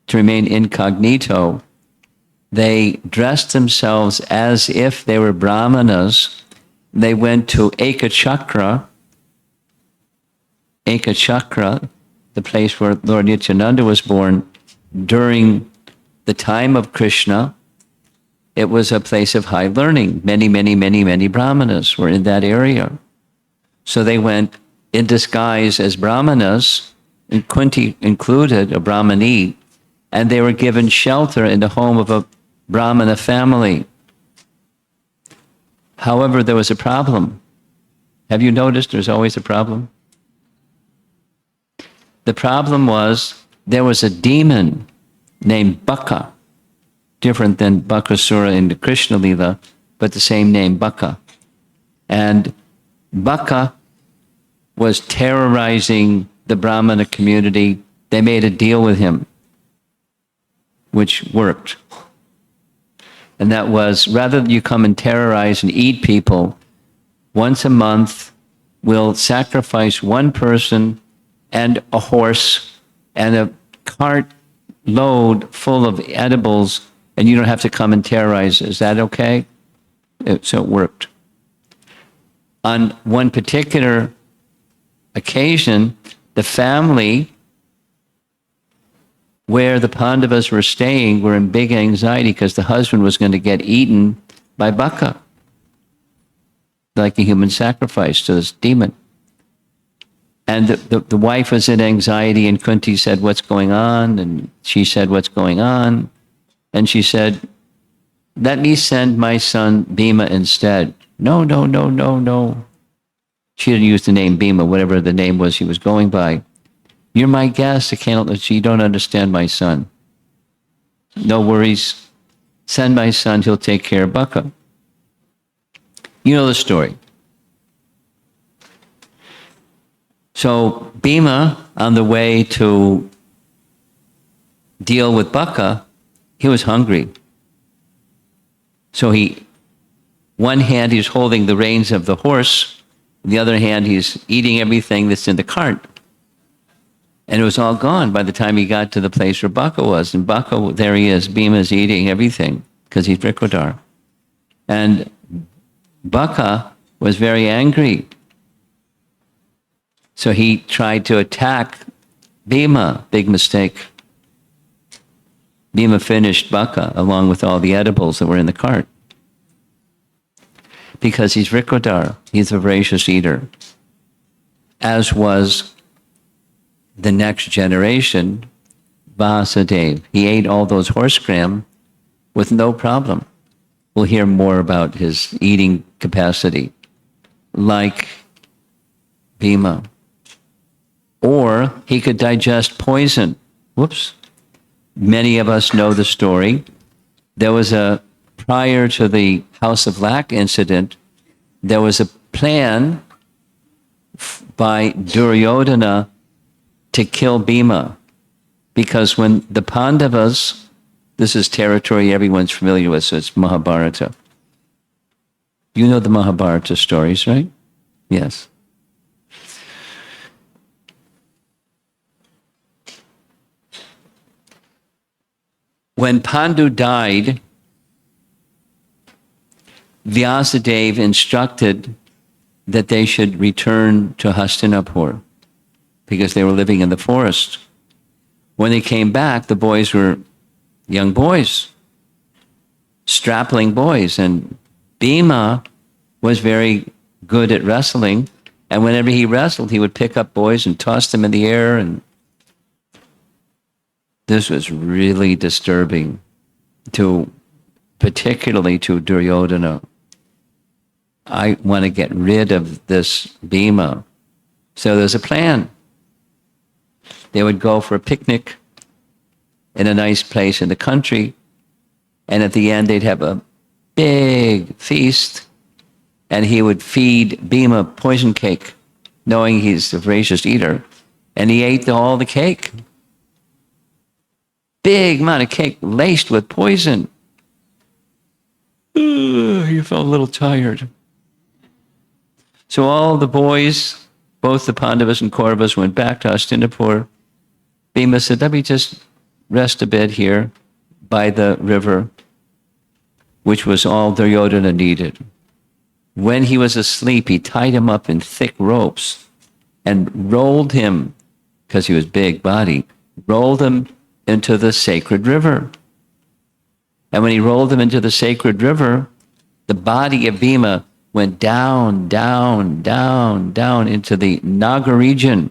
To remain incognito, they dressed themselves as if they were brahmanas. They went to Ekachakra, the place where Lord Nityananda was born, during the time of Krishna. It was a place of high learning. Many brahmanas were in that area. So they went in disguise as brahmanas, and Kunti included, a brahmani, and they were given shelter in the home of a brahmana family. However, there was a problem. Have you noticed there's always a problem? The problem was there was a demon named Baka, different than Bakasura in the Krishna Lila, but the same name, Baka. And Baka was terrorizing the Brahmana community. They made a deal with him, which worked. And that was, rather than you come and terrorize and eat people, once a month we'll sacrifice 1 person and a horse and a cart load full of edibles, and you don't have to come and terrorize. Is that okay? So it worked. On one particular occasion, the family where the Pandavas were staying were in big anxiety because the husband was going to get eaten by Baka, like a human sacrifice to this demon. And the wife was in anxiety, and Kunti said, "What's going on?" And she said, "What's going on?" And she said, "Let me send my son Bhima instead." No, no, no, no, no. She didn't use the name Bhima, whatever the name was he was going by. "You're my guest. I can't let you don't understand my son. No worries. Send my son. He'll take care of Baka." You know the story. So Bhima, on the way to deal with Baka, he was hungry. So one hand he's holding the reins of the horse, the other hand he's eating everything that's in the cart. And it was all gone by the time he got to the place where Baka was. And Baka, there he is, Bhima's eating everything because he's Vrikudar. And Baka was very angry. So he tried to attack Bhima. Big mistake. Bhima finished Baka along with all the edibles that were in the cart. Because he's Vrikudar. He's a voracious eater. As was the next generation, Vasudev. He ate all those horse gram with no problem. We'll hear more about his eating capacity, like Bhima. Or he could digest poison. Whoops. Many of us know the story. There was prior to the House of Lac incident, there was a plan by Duryodhana to kill Bhima. Because when the Pandavas, this is territory everyone's familiar with, so it's Mahabharata. You know the Mahabharata stories, right? Yes. When Pandu died, Vyasadeva instructed that they should return to Hastinapur because they were living in the forest. When they came back, the boys were young boys, strapling boys, and Bhima was very good at wrestling, and whenever he wrestled, he would pick up boys and toss them in the air, and this was really disturbing particularly to Duryodhana. I want to get rid of this Bhima. So there's a plan. They would go for a picnic in a nice place in the country, and at the end they'd have a big feast, and he would feed Bhima poison cake, knowing he's a voracious eater, and he ate all the cake. Big amount of cake laced with poison. He felt a little tired. So all the boys, both the Pandavas and Kauravas, went back to Hastinapur. Bhima said, "Let me just rest a bit here by the river," which was all Duryodhana needed. When he was asleep, he tied him up in thick ropes and rolled him, because he was big body, rolled him into the sacred river. And when he rolled him into the sacred river, the body of Bhima went down, down, down, down into the Naga region.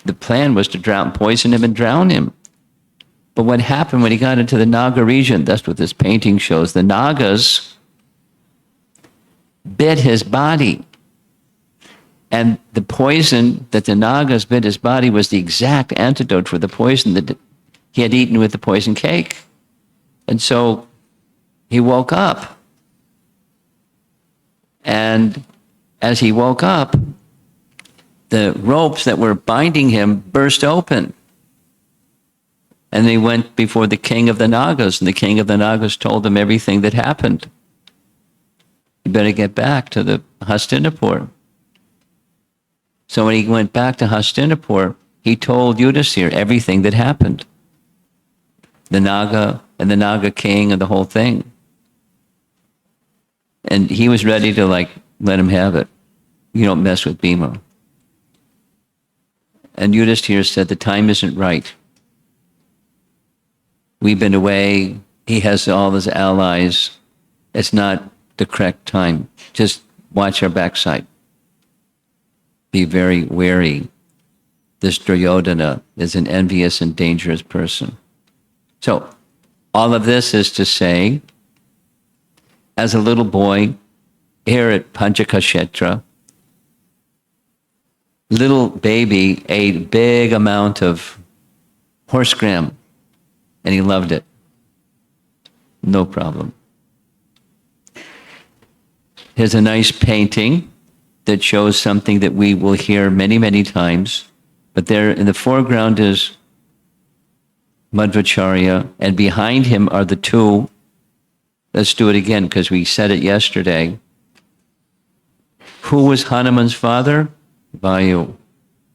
The plan was to poison him and drown him. But what happened when he got into the Naga region, that's what this painting shows, the Nagas bit his body. And the poison that the Nagas bit his body was the exact antidote for the poison that he had eaten with the poison cake. And so he woke up. And as he woke up, the ropes that were binding him burst open. And they went before the king of the Nagas, and the king of the Nagas told him everything that happened. You better get back to the Hastinapur. So when he went back to Hastinapur, he told Yudhisthira everything that happened. The Naga and the Naga king and the whole thing. And he was ready to let him have it. You don't mess with Bhima. And Yudhisthira said, the time isn't right. We've been away. He has all his allies. It's not the correct time. Just watch our backside. be very wary. This Duryodhana is an envious and dangerous person. So, all of this is to say, as a little boy, here at Panchakashetra, little baby ate a big amount of horse gram, and he loved it. No problem. Here's a nice painting that shows something that we will hear many, many times. But there in the foreground is Madhvacharya, and behind him are the two. Let's do it again because we said it yesterday. Who was Hanuman's father? Vayu.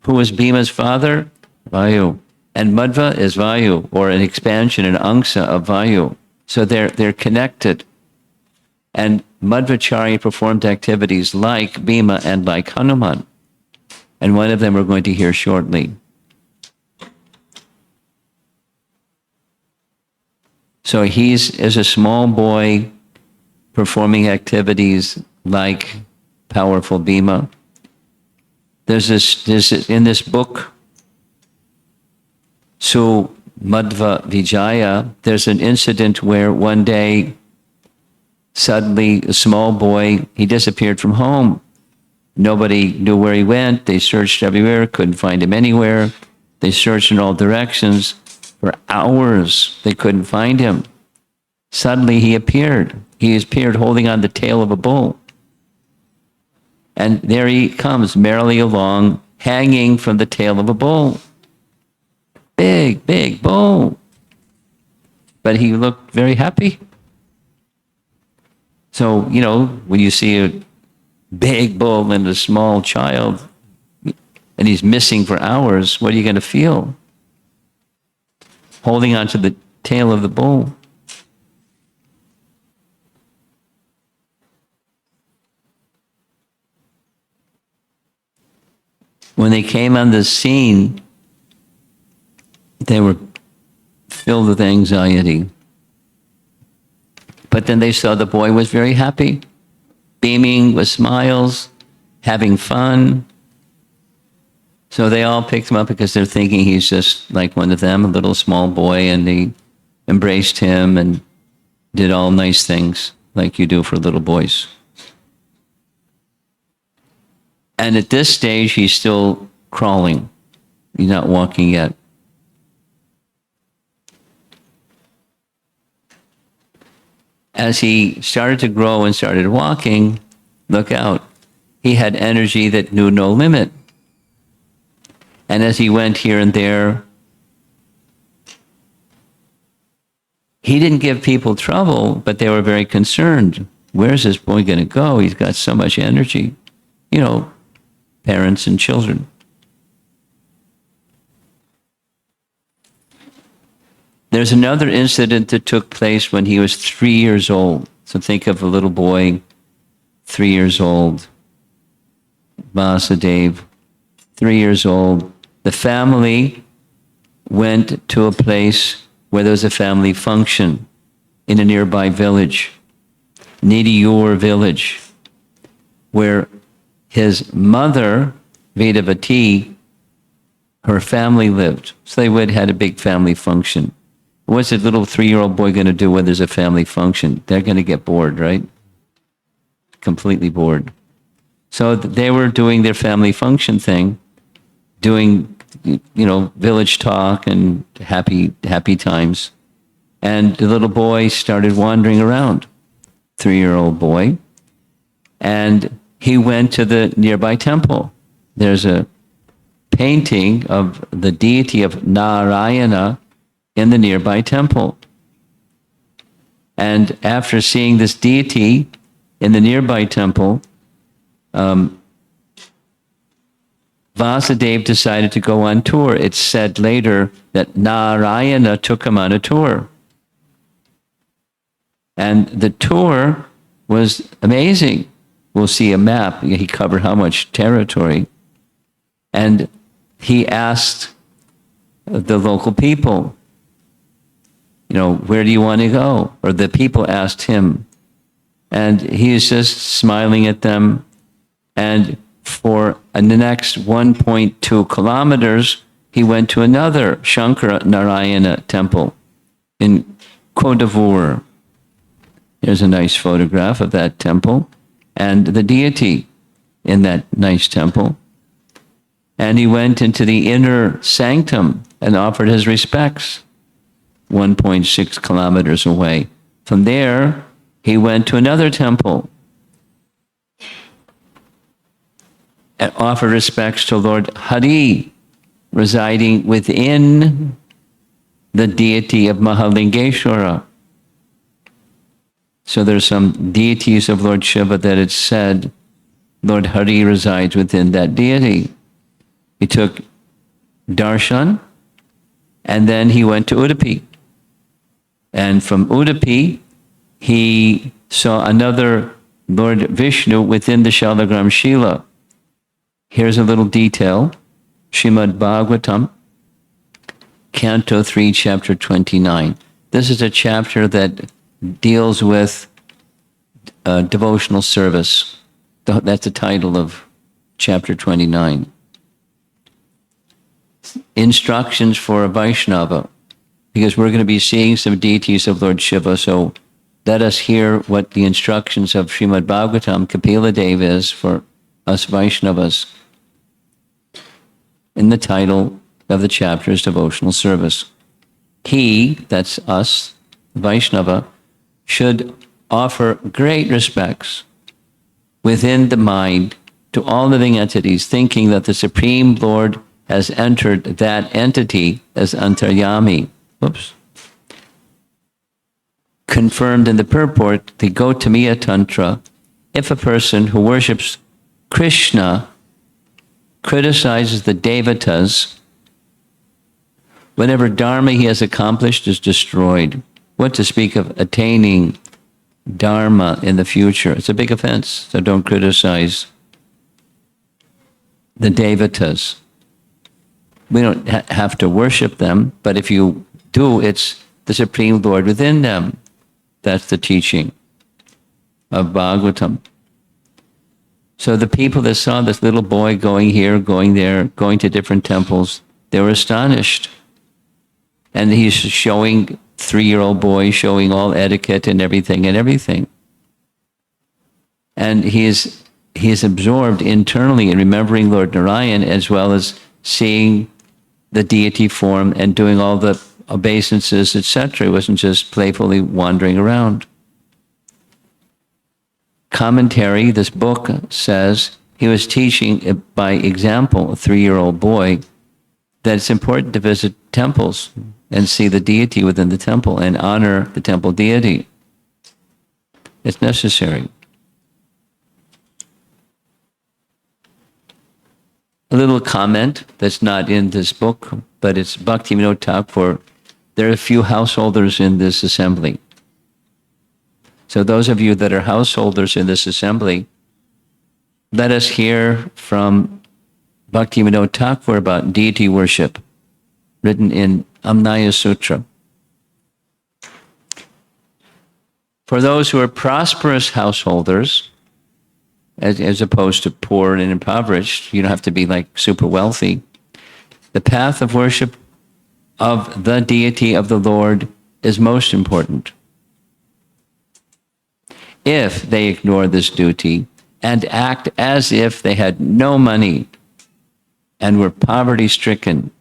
Who was Bhima's father? Vayu. And Madhva is Vayu, or an expansion, an angsa of Vayu. So they're connected. And Madhvacharya performed activities like Bhima and like Hanuman. And one of them we're going to hear shortly. So he's as a small boy performing activities like powerful Bhima. There's in this book, so Madhvacharya, there's an incident where one day, suddenly a small boy, he disappeared from home. Nobody knew where he went. They searched everywhere, couldn't find him anywhere. They searched in all directions. For hours, they couldn't find him. Suddenly he appeared. He appeared holding on the tail of a bull. And there he comes merrily along, hanging from the tail of a bull. Big, big bull. But he looked very happy. So, you know, when you see a big bull and a small child, and he's missing for hours, what are you going to feel? Holding onto the tail of the bull. When they came on the scene, they were filled with anxiety. But then they saw the boy was very happy, beaming with smiles, having fun. So they all picked him up because they're thinking he's just like one of them, a little small boy, and they embraced him and did all nice things like you do for little boys. And at this stage, he's still crawling. He's not walking yet. As he started to grow and started walking, look out, he had energy that knew no limit. And as he went here and there, he didn't give people trouble, but they were very concerned. Where's this boy going to go? He's got so much energy. You know, parents and children. There's another incident that took place when he was 3 years old. So think of a little boy, 3 years old, Vasudeva, 3 years old. The family went to a place where there was a family function in a nearby village, Nidiyur village, where his mother, Vedavati, her family lived. So they had a big family function. What's a little 3-year-old boy going to do when there's a family function? They're going to get bored, right? Completely bored. So they were doing their family function thing, doing, you know, village talk and happy times. And the little boy started wandering around, 3-year-old boy. And he went to the nearby temple. There's a painting of the deity of Narayana in the nearby temple. And after seeing this deity in the nearby temple, Vasudeva decided to go on tour. It's said later that Narayana took him on a tour. And the tour was amazing. We'll see a map. He covered how much territory. And he asked the local people, you know, where do you want to go? Or the people asked him. And he was just smiling at them. And for the next 1.2 kilometers, he went to another Shankara Narayana temple in Côte d'Ivoire. Here's a nice photograph of that temple and the deity in that nice temple. And he went into the inner sanctum and offered his respects 1.6 kilometers away. From there, he went to another temple and offered respects to Lord Hari, residing within the deity of Mahalingeshwara. So there's some deities of Lord Shiva that it's said Lord Hari resides within that deity. He took darshan, and then he went to Udupi. And from Udupi, he saw another Lord Vishnu within the Shalagram Shila. Here's a little detail. Srimad Bhagavatam, Canto 3, Chapter 29. This is a chapter that deals with devotional service. That's the title of Chapter 29. Instructions for a Vaishnava, because we're going to be seeing some deities of Lord Shiva, so let us hear what the instructions of Srimad Bhagavatam, Kapila Dev is for us Vaishnavas. In the title of the chapter is Devotional Service. He, that's us, Vaishnava, should offer great respects within the mind to all living entities, thinking that the Supreme Lord has entered that entity as Antaryami. Oops. Confirmed in the purport, the Gautamiya Tantra, if a person who worships Krishna criticizes the Devatas, whatever dharma he has accomplished is destroyed. What to speak of attaining dharma in the future? It's a big offense, so don't criticize the Devatas. We don't have to worship them, but if you do, it's the Supreme Lord within them. That's the teaching of Bhagavatam. So the people that saw this little boy going here, going there, going to different temples, they were astonished. And he's showing, 3-year-old boy showing all etiquette and everything. And he is absorbed internally in remembering Lord Narayan, as well as seeing the deity form and doing all the obeisances, etc. He wasn't just playfully wandering around. Commentary, this book says he was teaching by example, a 3-year-old boy, that it's important to visit temples and see the deity within the temple and honor the temple deity. It's necessary. A little comment that's not in this book, but it's Bhaktivinoda Thakur. There are a few householders in this assembly. So those of you that are householders in this assembly, let us hear from Bhaktivinoda Thakur about deity worship, written in Amnaya Sutra. For those who are prosperous householders, as opposed to poor and impoverished, you don't have to be like super wealthy. The path of worship of the deity of the Lord is most important. If they ignore this duty and act as if they had no money and were poverty-stricken,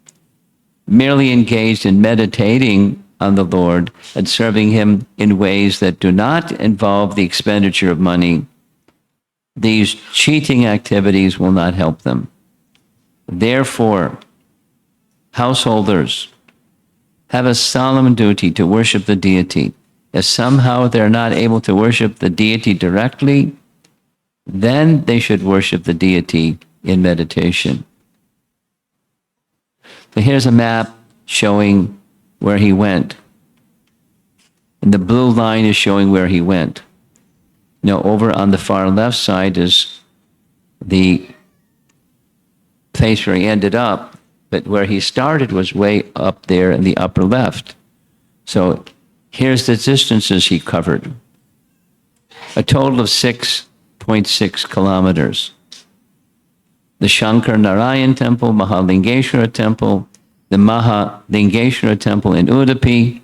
merely engaged in meditating on the Lord and serving Him in ways that do not involve the expenditure of money, these cheating activities will not help them. Therefore, householders have a solemn duty to worship the deity. If somehow they're not able to worship the deity directly, then they should worship the deity in meditation. So here's a map showing where he went. And the blue line is showing where he went. Now, over on the far left side is the place where he ended up, but where he started was way up there in the upper left. So here's the distances he covered. A total of 6.6 kilometers. the Shankar Narayan temple, Mahalingeshwara temple, the Mahalingeshwara temple in Udupi.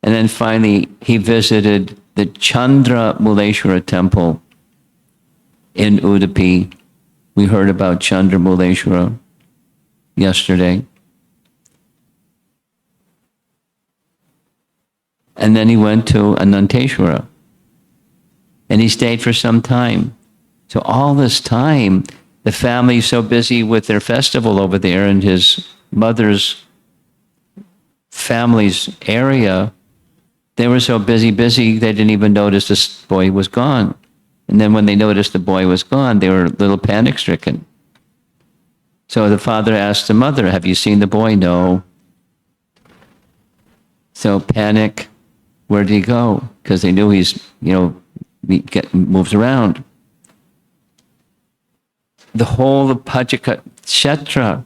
And then finally, he visited the Chandra Muleshwara temple in Udupi. We heard about Chandra Muleshwara yesterday. And then he went to Ananteshwara. And he stayed for some time. So all this time, the family's so busy with their festival over there in his mother's family's area. They were so busy, they didn't even notice this boy was gone. And then when they noticed the boy was gone, they were a little panic-stricken. So the father asked the mother, have you seen the boy? No. So panic, where did he go? Because they knew he's, moves around. The whole of Madhvacharya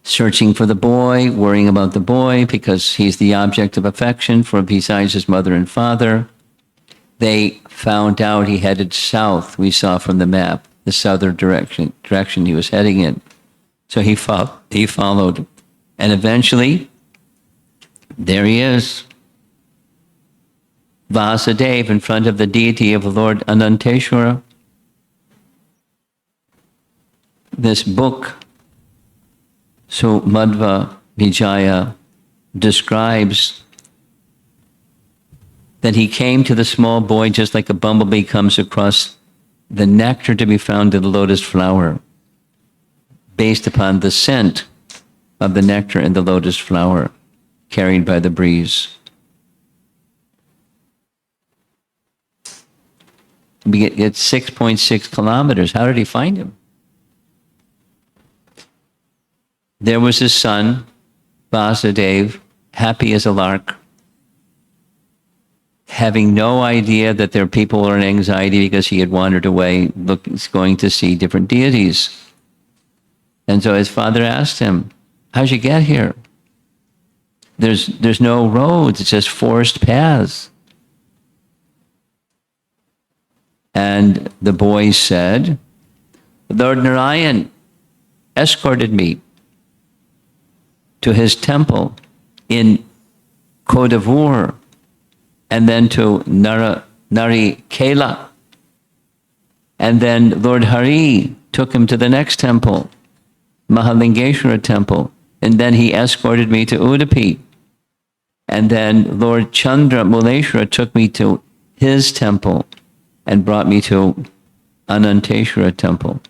searching for the boy, worrying about the boy because he's the object of affection for besides his mother and father. They found out he headed south. We saw from the map the southern direction he was heading in. So he followed, and eventually, there he is, Vasudeva in front of the deity of Lord Ananteshwara. This book, so Madhvacharya describes that he came to the small boy just like a bumblebee comes across the nectar to be found in the lotus flower, based upon the scent of the nectar in the lotus flower carried by the breeze. It's 6.6 kilometers. How did he find him? There was his son, Vasudeva, happy as a lark, having no idea that there are people who are in anxiety because he had wandered away, going to see different deities. And so his father asked him, how'd you get here? There's no roads, it's just forest paths. And the boy said, Lord Narayan escorted me to his temple in Kodavur, and then to Narikela. And then Lord Hari took him to the next temple, Mahalingeshwara temple. And then he escorted me to Udupi. And then Lord Chandra Muleshwara took me to his temple and brought me to Ananteshwara temple.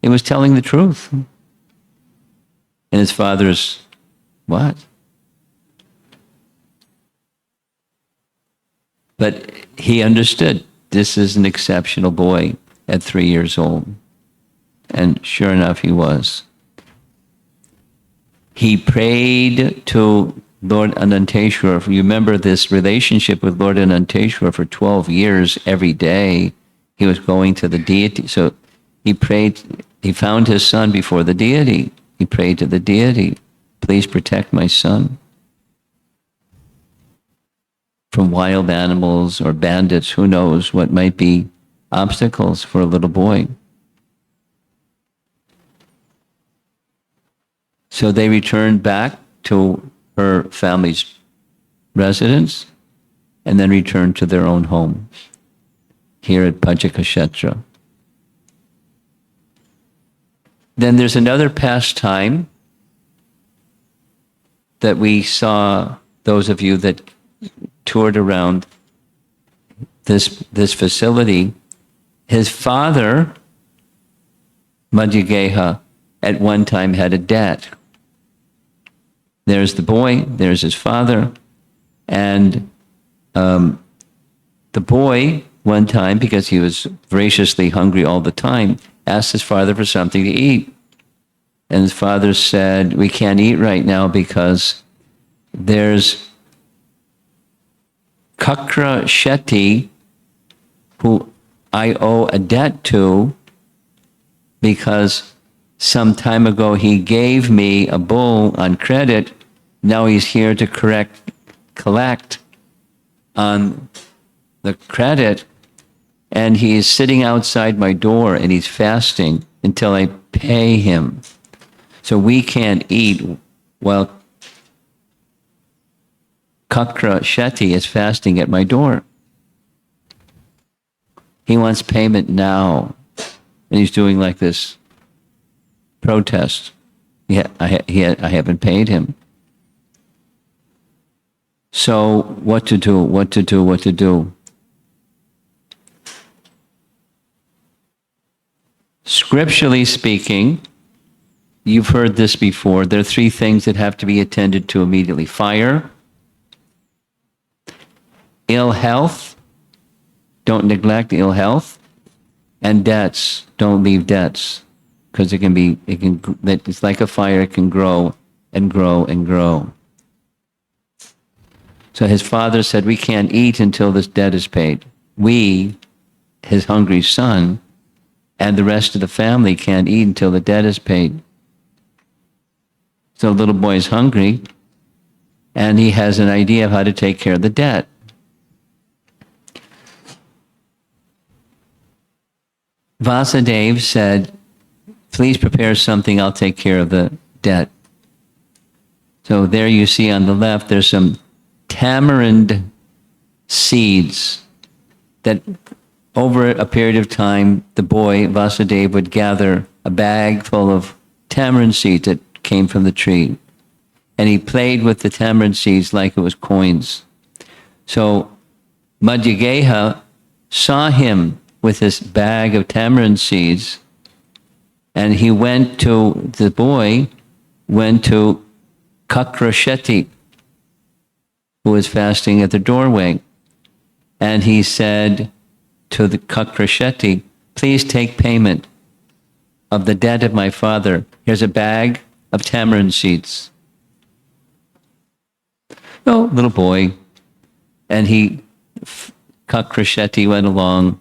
It was telling the truth. And his father's, what? But he understood this is an exceptional boy at 3 years old. And sure enough, he was. He prayed to Lord Ananteshwara. You remember this relationship with Lord Ananteshwara for 12 years every day. He was going to the deity. So he prayed, he found his son before the deity. He prayed to the deity, please protect my son from wild animals or bandits. Who knows what might be obstacles for a little boy. So they returned back to her family's residence and then returned to their own home here at Madhvacharya. Then there's another pastime that we saw, those of you that toured around this facility. His father, Madhvacharya, at one time had a debt. There's the boy, there's his father, and the boy, one time, because he was voraciously hungry all the time, asked his father for something to eat. And his father said, we can't eat right now because there's Kakra Shetty, who I owe a debt to, because some time ago he gave me a bull on credit. Now he's here to collect on the credit, and he is sitting outside my door and he's fasting until I pay him. So we can't eat while Kakra Shetty is fasting at my door. He wants payment now. And he's doing like this protest. I haven't paid him. So what to do? Scripturally speaking, you've heard this before. There are three things that have to be attended to immediately. Fire, ill health, don't neglect ill health, and debts, don't leave debts. Because it's like a fire, it can grow and grow and grow. So his father said, we can't eat until this debt is paid. We, his hungry son, and the rest of the family can't eat until the debt is paid. So the little boy is hungry, and he has an idea of how to take care of the debt. Vasudeva said, please prepare something, I'll take care of the debt. So there you see on the left, there's some tamarind seeds that over a period of time, the boy, Vasudeva, would gather a bag full of tamarind seeds that came from the tree. And he played with the tamarind seeds like it was coins. So Madhvacharya saw him with this bag of tamarind seeds, and the boy went to Kakra Shetty, who was fasting at the doorway. And he said to the Kakra Shetty, please take payment of the debt of my father. Here's a bag of tamarind seeds. Oh, little boy. And Kakra Shetty went along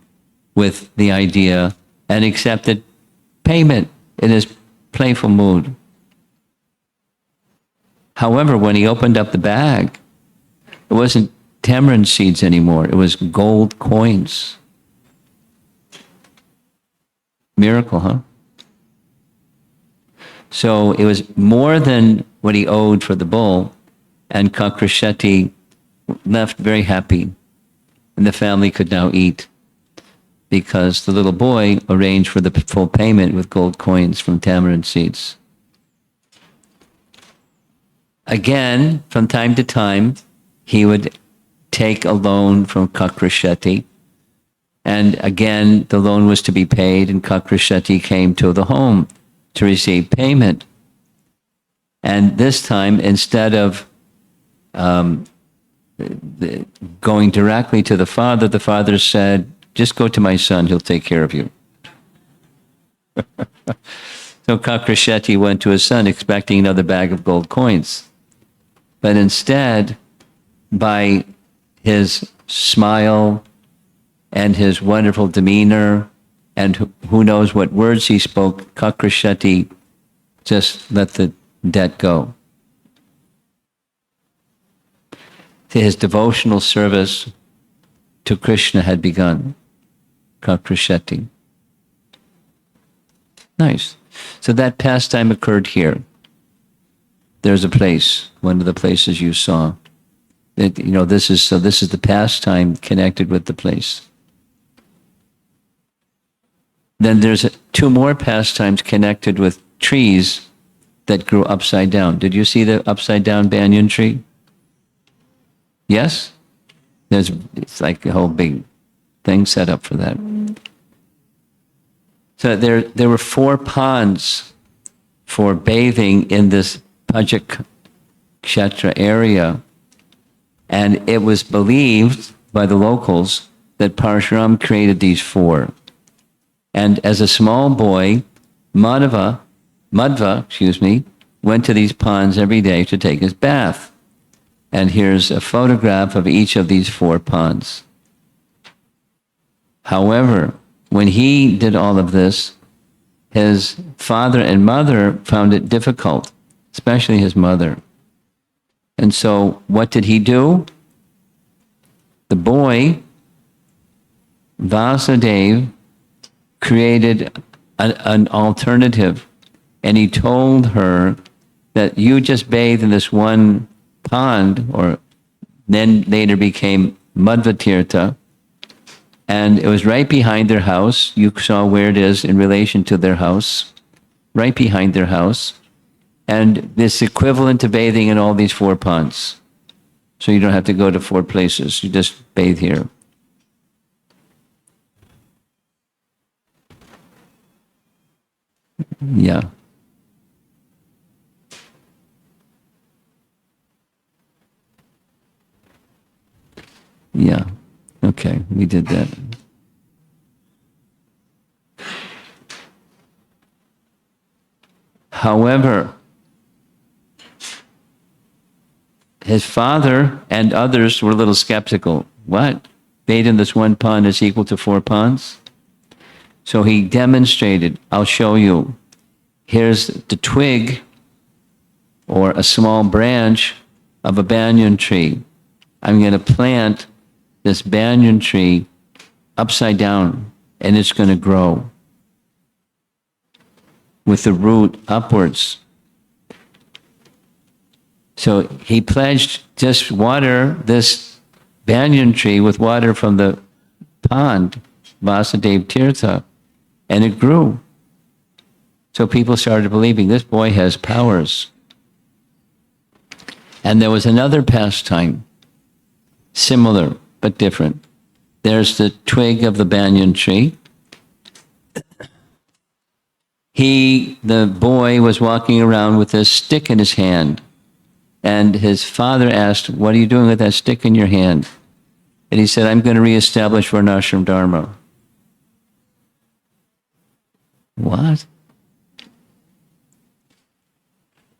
with the idea and accepted payment in his playful mood. However, when he opened up the bag, it wasn't tamarind seeds anymore. It was gold coins. Miracle, huh? So it was more than what he owed for the bull, and Kakra Shetty left very happy, and the family could now eat because the little boy arranged for the full payment with gold coins from tamarind seeds. Again, from time to time, he would take a loan from Kakra Shetty, and again, the loan was to be paid, and Kakra Shetty came to the home to receive payment. And this time, instead of going directly to the father said, just go to my son, he'll take care of you. So Kakra Shetty went to his son expecting another bag of gold coins. But instead, by his smile and his wonderful demeanor and who knows what words he spoke, Kakra Shetty just let the debt go. His devotional service to Krishna had begun. Kakra Shetty. Nice. So that pastime occurred here. There's a place, one of the places you saw. This is the pastime connected with the place. Then there's two more pastimes connected with trees that grew upside down. Did you see the upside down banyan tree? Yes? It's like a whole big thing set up for that. So there were 4 ponds for bathing in this Pajak Kshetra area. And it was believed by the locals that Parshuram created these 4. And as a small boy, Madhva, went to these ponds every day to take his bath. And here's a photograph of each of these 4 ponds. However, when he did all of this, his father and mother found it difficult, especially his mother. And so what did he do? The boy Vasudeva created an alternative, and he told her that you just bathe in this one pond, or then later became Madhvacharya, and it was right behind their house. You saw where it is in relation to their house, right behind their house, and this equivalent to bathing in all these four ponds. So you don't have to go to four places. You just bathe here. Yeah. Yeah. Okay, we did that. However, his father and others were a little skeptical. What? Bathe in this one pond is equal to four ponds? So he demonstrated, I'll show you. Here's the twig or a small branch of a banyan tree. I'm going to plant this banyan tree upside down, and it's going to grow with the root upwards. So he pledged just water this banyan tree with water from the pond, Vasudeva Tirtha, and it grew. So people started believing this boy has powers. And there was another pastime, similar but different. There's the twig of the banyan tree. The boy was walking around with a stick in his hand. And his father asked, what are you doing with that stick in your hand? And he said, I'm going to reestablish Varnashram Dharma. What?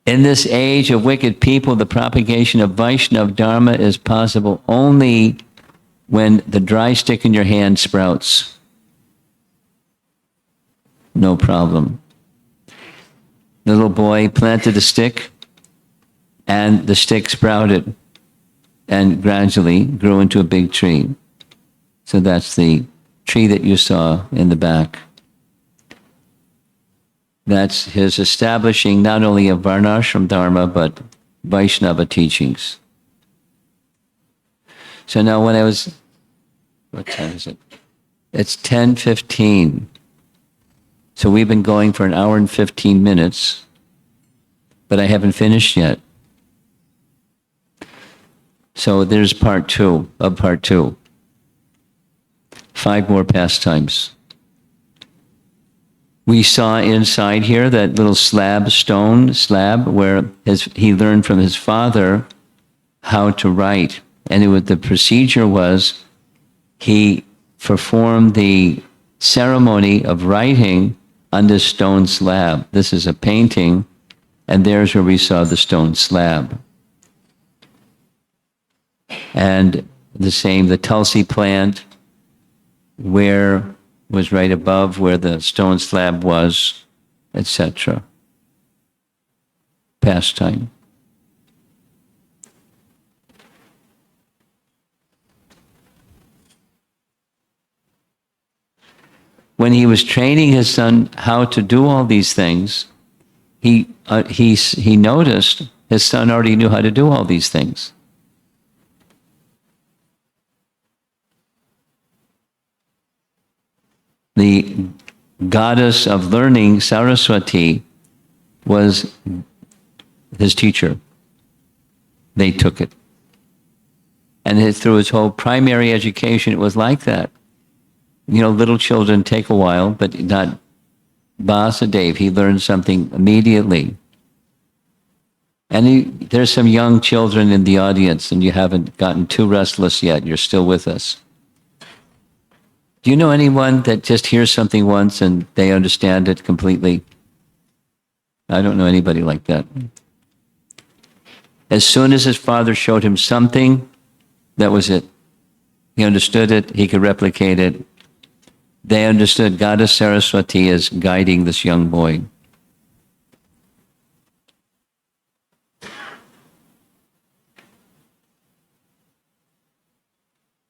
In this age of wicked people, the propagation of Vaishnava Dharma is possible only when the dry stick in your hand sprouts. No problem. The little boy planted a stick, and the stick sprouted and gradually grew into a big tree. So that's the tree that you saw in the back. That's his establishing not only of Varnashram Dharma, but Vaishnava teachings. So now when what time is it? It's 10:15. So we've been going for an hour and 15 minutes, but I haven't finished yet. So there's part two of part two. 5 more pastimes. We saw inside here that little stone slab, where he learned from his father how to write. And the procedure was he performed the ceremony of writing on this stone slab. This is a painting, and there's where we saw the stone slab. And the Tulsi plant, was right above where the stone slab was, etc. Pastime. When he was training his son how to do all these things, he noticed his son already knew how to do all these things. The goddess of learning, Saraswati, was his teacher. They took it. And through his whole primary education, it was like that. You know, little children take a while, but not Vasudeva. He learned something immediately. And there's some young children in the audience, and you haven't gotten too restless yet. You're still with us. Do you know anyone that just hears something once and they understand it completely? I don't know anybody like that. As soon as his father showed him something, that was it. He understood it, he could replicate it. They understood Goddess Saraswati is guiding this young boy.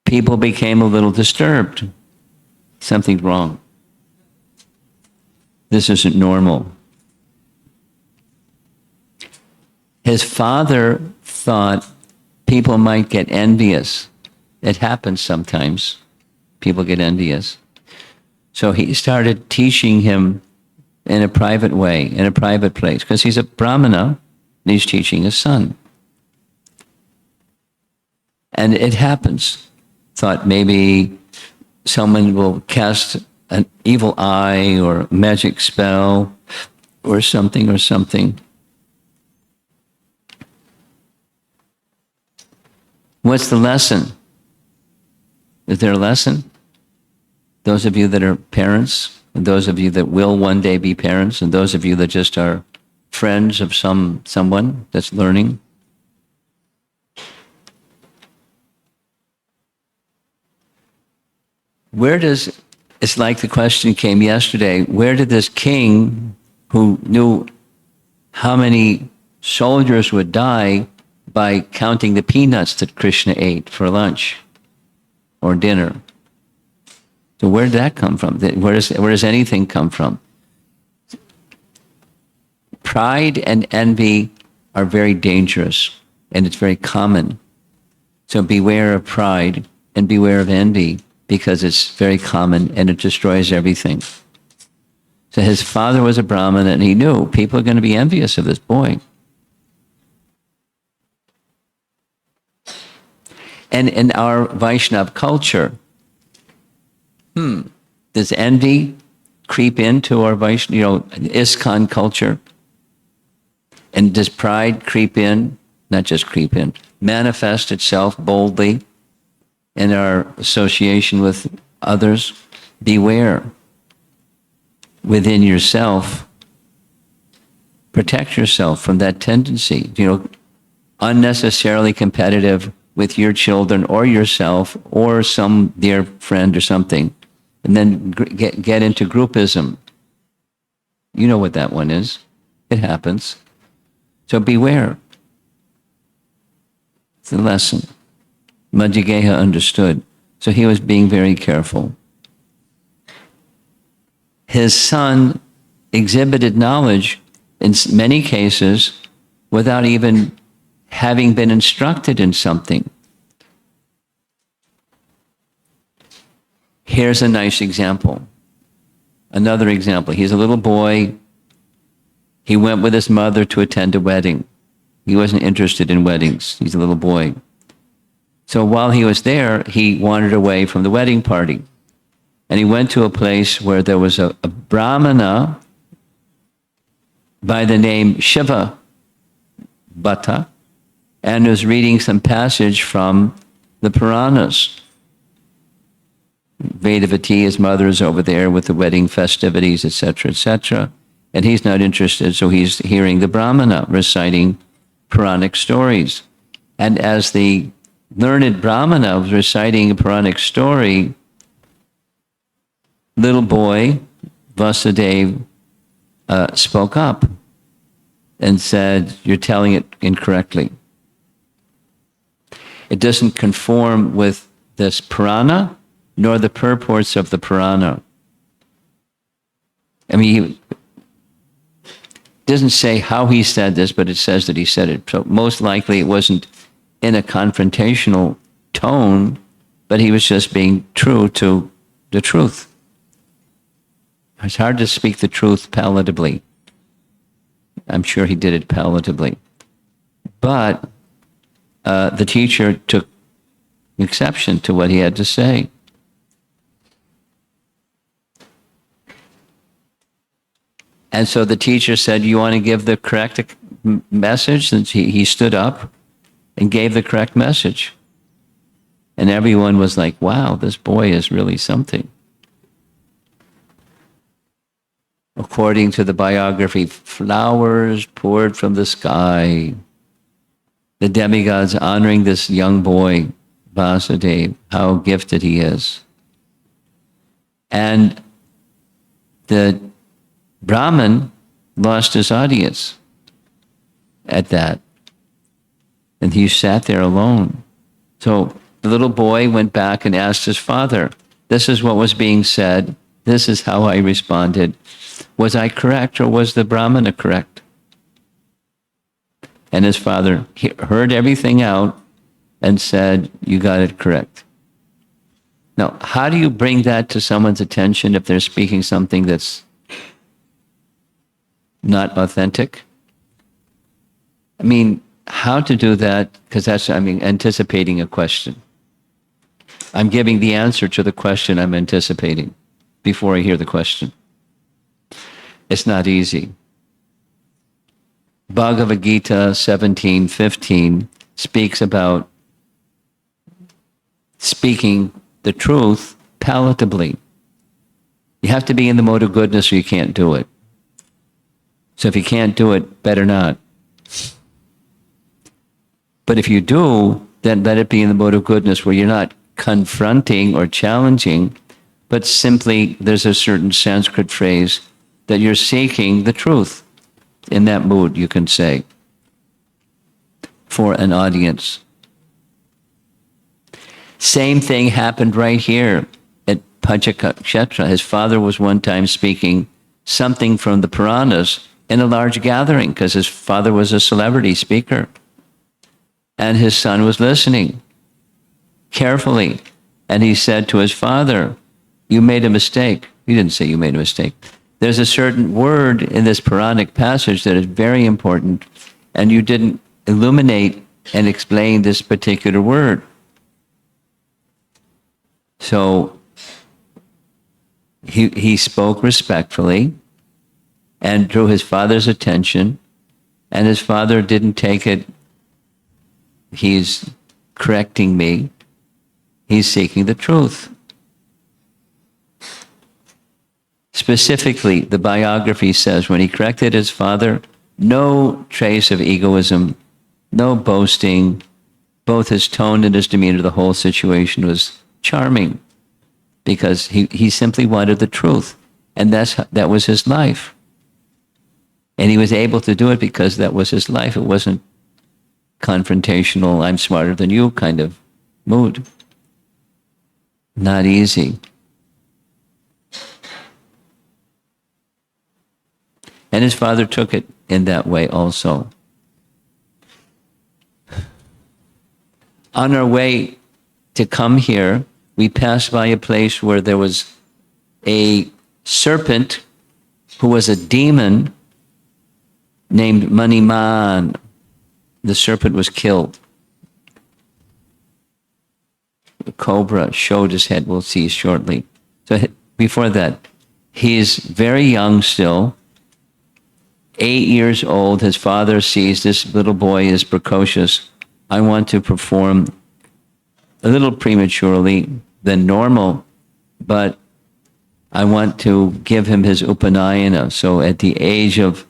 People became a little disturbed. Something's wrong. This isn't normal. His father thought people might get envious. It happens sometimes. People get envious. So he started teaching him in a private way, in a private place, because he's a Brahmana and he's teaching his son. And it happens. Thought maybe someone will cast an evil eye or a magic spell or something or something. What's the lesson? Is there a lesson? Those of you that are parents, and those of you that will one day be parents, and those of you that just are friends of someone that's learning. It's like the question came yesterday, where did this king who knew how many soldiers would die by counting the peanuts that Krishna ate for lunch or dinner? So where did that come from? Where does anything come from? Pride and envy are very dangerous, and it's very common. So beware of pride and beware of envy, because it's very common and it destroys everything. So his father was a Brahmin, and he knew people are going to be envious of this boy. And in our Vaishnava culture, does envy creep into our Vaishnava, ISKCON culture? And does pride creep in? Not just creep in, manifest itself boldly in our association with others? Beware. Within yourself, protect yourself from that tendency, unnecessarily competitive with your children or yourself or some dear friend or something, and then get into groupism. You know what that one is. It happens. So beware. It's a lesson. Madhvacharya understood. So he was being very careful. His son exhibited knowledge in many cases without even having been instructed in something. Here's a nice example. Another example. He's a little boy. He went with his mother to attend a wedding. He wasn't interested in weddings. He's a little boy. So while he was there, he wandered away from the wedding party. And he went to a place where there was a Brahmana by the name Shiva Bhatta, and was reading some passage from the Puranas. Vedavati, his mother, is over there with the wedding festivities, etc., etc. And he's not interested, so he's hearing the Brahmana reciting Puranic stories. And as the learned Brahmana was reciting a Puranic story, little boy, Vasudeva, spoke up and said, "You're telling it incorrectly. It doesn't conform with this Purana, nor the purports of the Purana." I mean, he doesn't say how he said this, but it says that he said it. So most likely it wasn't in a confrontational tone, but he was just being true to the truth. It's hard to speak the truth palatably. I'm sure he did it palatably. But the teacher took exception to what he had to say. And so the teacher said, "You want to give the correct message?" And he stood up and gave the correct message. And everyone was like, "Wow, this boy is really something." According to the biography, flowers poured from the sky. The demigods honoring this young boy, Vasudeva, how gifted he is. And the Brahmin lost his audience at that. And he sat there alone. So the little boy went back and asked his father, This is what was being said. This is how I responded. Was I correct or was the Brahmana correct? And his father heard everything out and said, you got it correct. Now, how do you bring that to someone's attention if they're speaking something that's not authentic? I mean, how to do that, because that's, anticipating a question. I'm giving the answer to the question I'm anticipating before I hear the question. It's not easy. Bhagavad Gita 17:15 speaks about speaking the truth palatably. You have to be in the mode of goodness or you can't do it. So if you can't do it, better not. But if you do, then let it be in the mode of goodness where you're not confronting or challenging, but simply there's a certain Sanskrit phrase that you're seeking the truth. In that mood, you can say, for an audience. Same thing happened right here at Panchakshetra. His father was one time speaking something from the Puranas in a large gathering because his father was a celebrity speaker. And his son was listening carefully. And he said to his father, you made a mistake. He didn't say you made a mistake. There's a certain word in this Puranic passage that is very important, and you didn't illuminate and explain this particular word. So he spoke respectfully and drew his father's attention, and his father didn't take it, he's correcting me, he's seeking the truth. Specifically, the biography says when he corrected his father, no trace of egoism, no boasting, both his tone and his demeanor, the whole situation was charming because he simply wanted the truth. And that was his life. And he was able to do it because that was his life. It wasn't confrontational, I'm smarter than you kind of mood. Not easy. And his father took it in that way also. On our way to come here, we passed by a place where there was a serpent who was a demon named Maniman. The serpent was killed. The cobra showed his head, we'll see shortly. So before that, he is very young still. 8 years old, his father sees this little boy is precocious. I want to perform a little prematurely than normal, but I want to give him his upanayana. So at the age of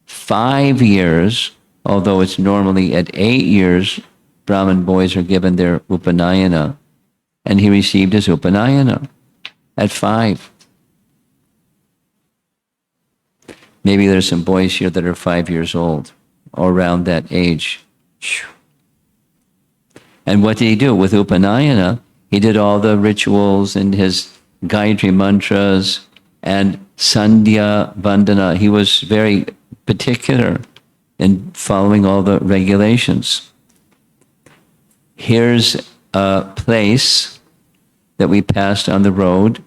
5 years, although it's normally at 8 years, Brahmin boys are given their upanayana, and he received his upanayana at 5. Maybe there's some boys here that are 5 years old, or around that age. And what did he do? With Upanayana, he did all the rituals and his Gayatri mantras and Sandhya Vandana. He was very particular in following all the regulations. Here's a place that we passed on the road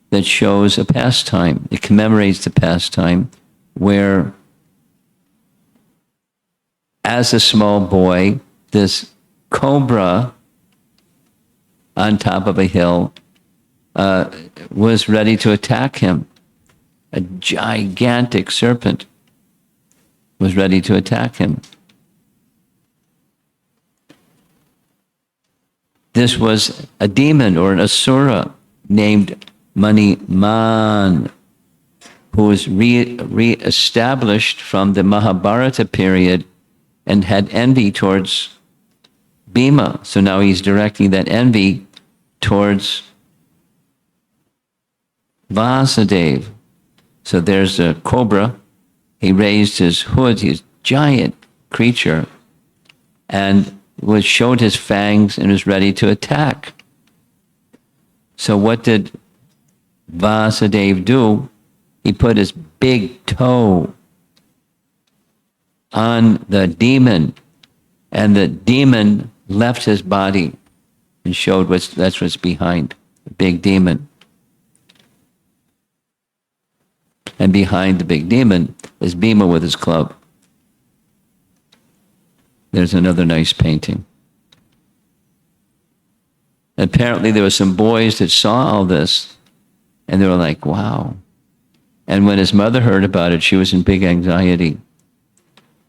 that shows a pastime. It commemorates the pastime where, as a small boy, this cobra on top of a hill was ready to attack him. A gigantic serpent was ready to attack him. This was a demon or an asura named Maniman, who was re-established from the Mahabharata period and had envy towards Bhima. So now he's directing that envy towards Vasudeva. So there's a cobra. He raised his hood. He's a giant creature and showed his fangs and was ready to attack. So what did Vasudeva do? He put his big toe on the demon, and the demon left his body and showed that's what's behind the big demon. And behind the big demon is Bhima with his club. There's another nice painting. Apparently there were some boys that saw all this, and they were like, wow. And when his mother heard about it, she was in big anxiety.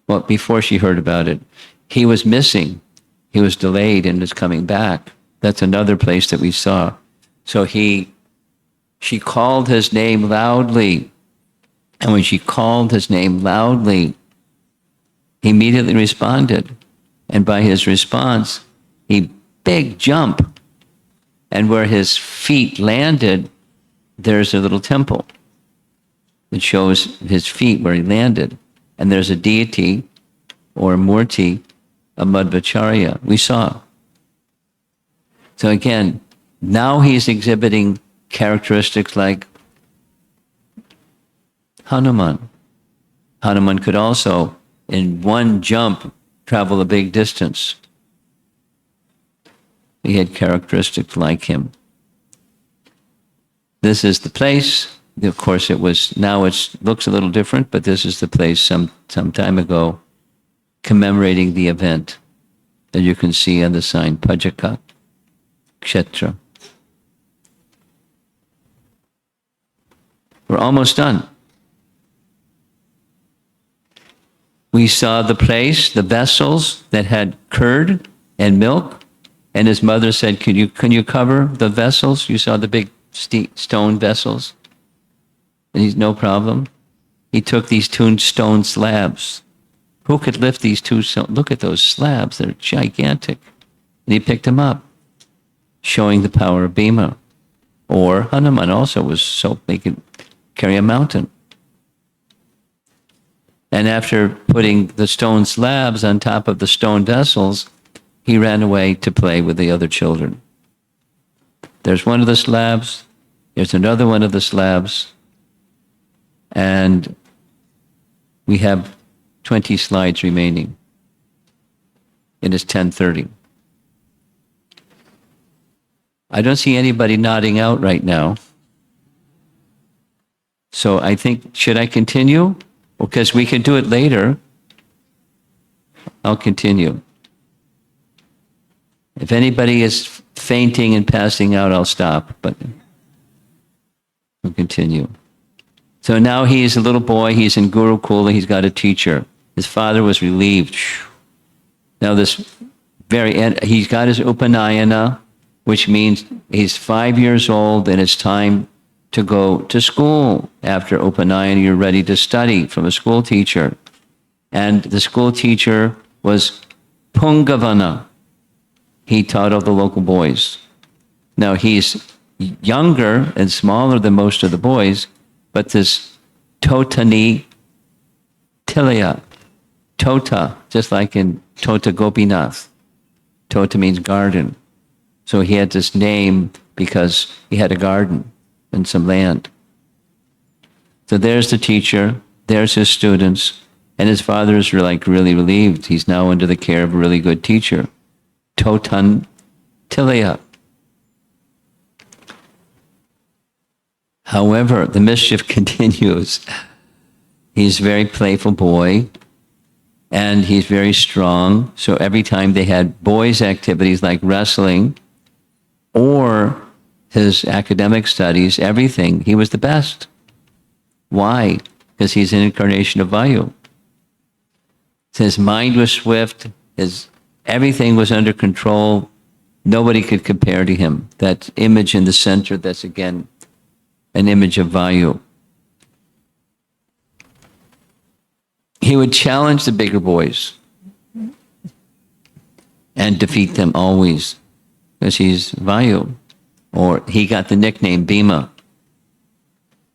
Well, before she heard about it, he was missing. He was delayed and is coming back. That's another place that we saw. So she called his name loudly. And when she called his name loudly, he immediately responded. And by his response, he big jump. And where his feet landed, there's a little temple. It shows his feet where he landed. And there's a deity or murti, a Madhvacharya, we saw. So again, now he's exhibiting characteristics like Hanuman. Hanuman could also, in one jump, travel a big distance. He had characteristics like him. This is the place. Of course, now it looks a little different, but this is the place some time ago commemorating the event that you can see on the sign, Pajaka Kshetra. We're almost done. We saw the place, the vessels that had curd and milk, and his mother said, can you cover the vessels? You saw the big stone vessels? And he's no problem. He took these 2 stone slabs. Who could lift these 2 stones? Look at those slabs, they're gigantic. And he picked them up, showing the power of Bhima. Or Hanuman also was so they could carry a mountain. And after putting the stone slabs on top of the stone vessels, he ran away to play with the other children. There's one of the slabs, there's another one of the slabs, and we have 20 slides remaining. It is 10:30. I don't see anybody nodding out right now. So I think, should I continue? Because we can do it later. I'll continue. If anybody is fainting and passing out, I'll stop, but we'll continue. So now he's a little boy, he's in Gurukula, he's got a teacher. His father was relieved. Now this very end, he's got his Upanayana, which means he's 5 years old and it's time to go to school. After Upanayana, you're ready to study from a school teacher. And the school teacher was Pungavana. He taught all the local boys. Now he's younger and smaller than most of the boys, but this Totani Tilaya, Tota, just like in Tota Gopinath. Tota means garden. So he had this name because he had a garden and some land. So there's the teacher, there's his students, and his father is really relieved. He's now under the care of a really good teacher. Totan Tilaya. However, the mischief continues. He's a very playful boy, and he's very strong. So every time they had boys' activities like wrestling or his academic studies, everything, he was the best. Why? Because he's an incarnation of Vayu. His mind was swift, everything was under control. Nobody could compare to him. That image in the center, that's again an image of Vayu. He would challenge the bigger boys and defeat them always, because he's Vayu. Or he got the nickname Bhima.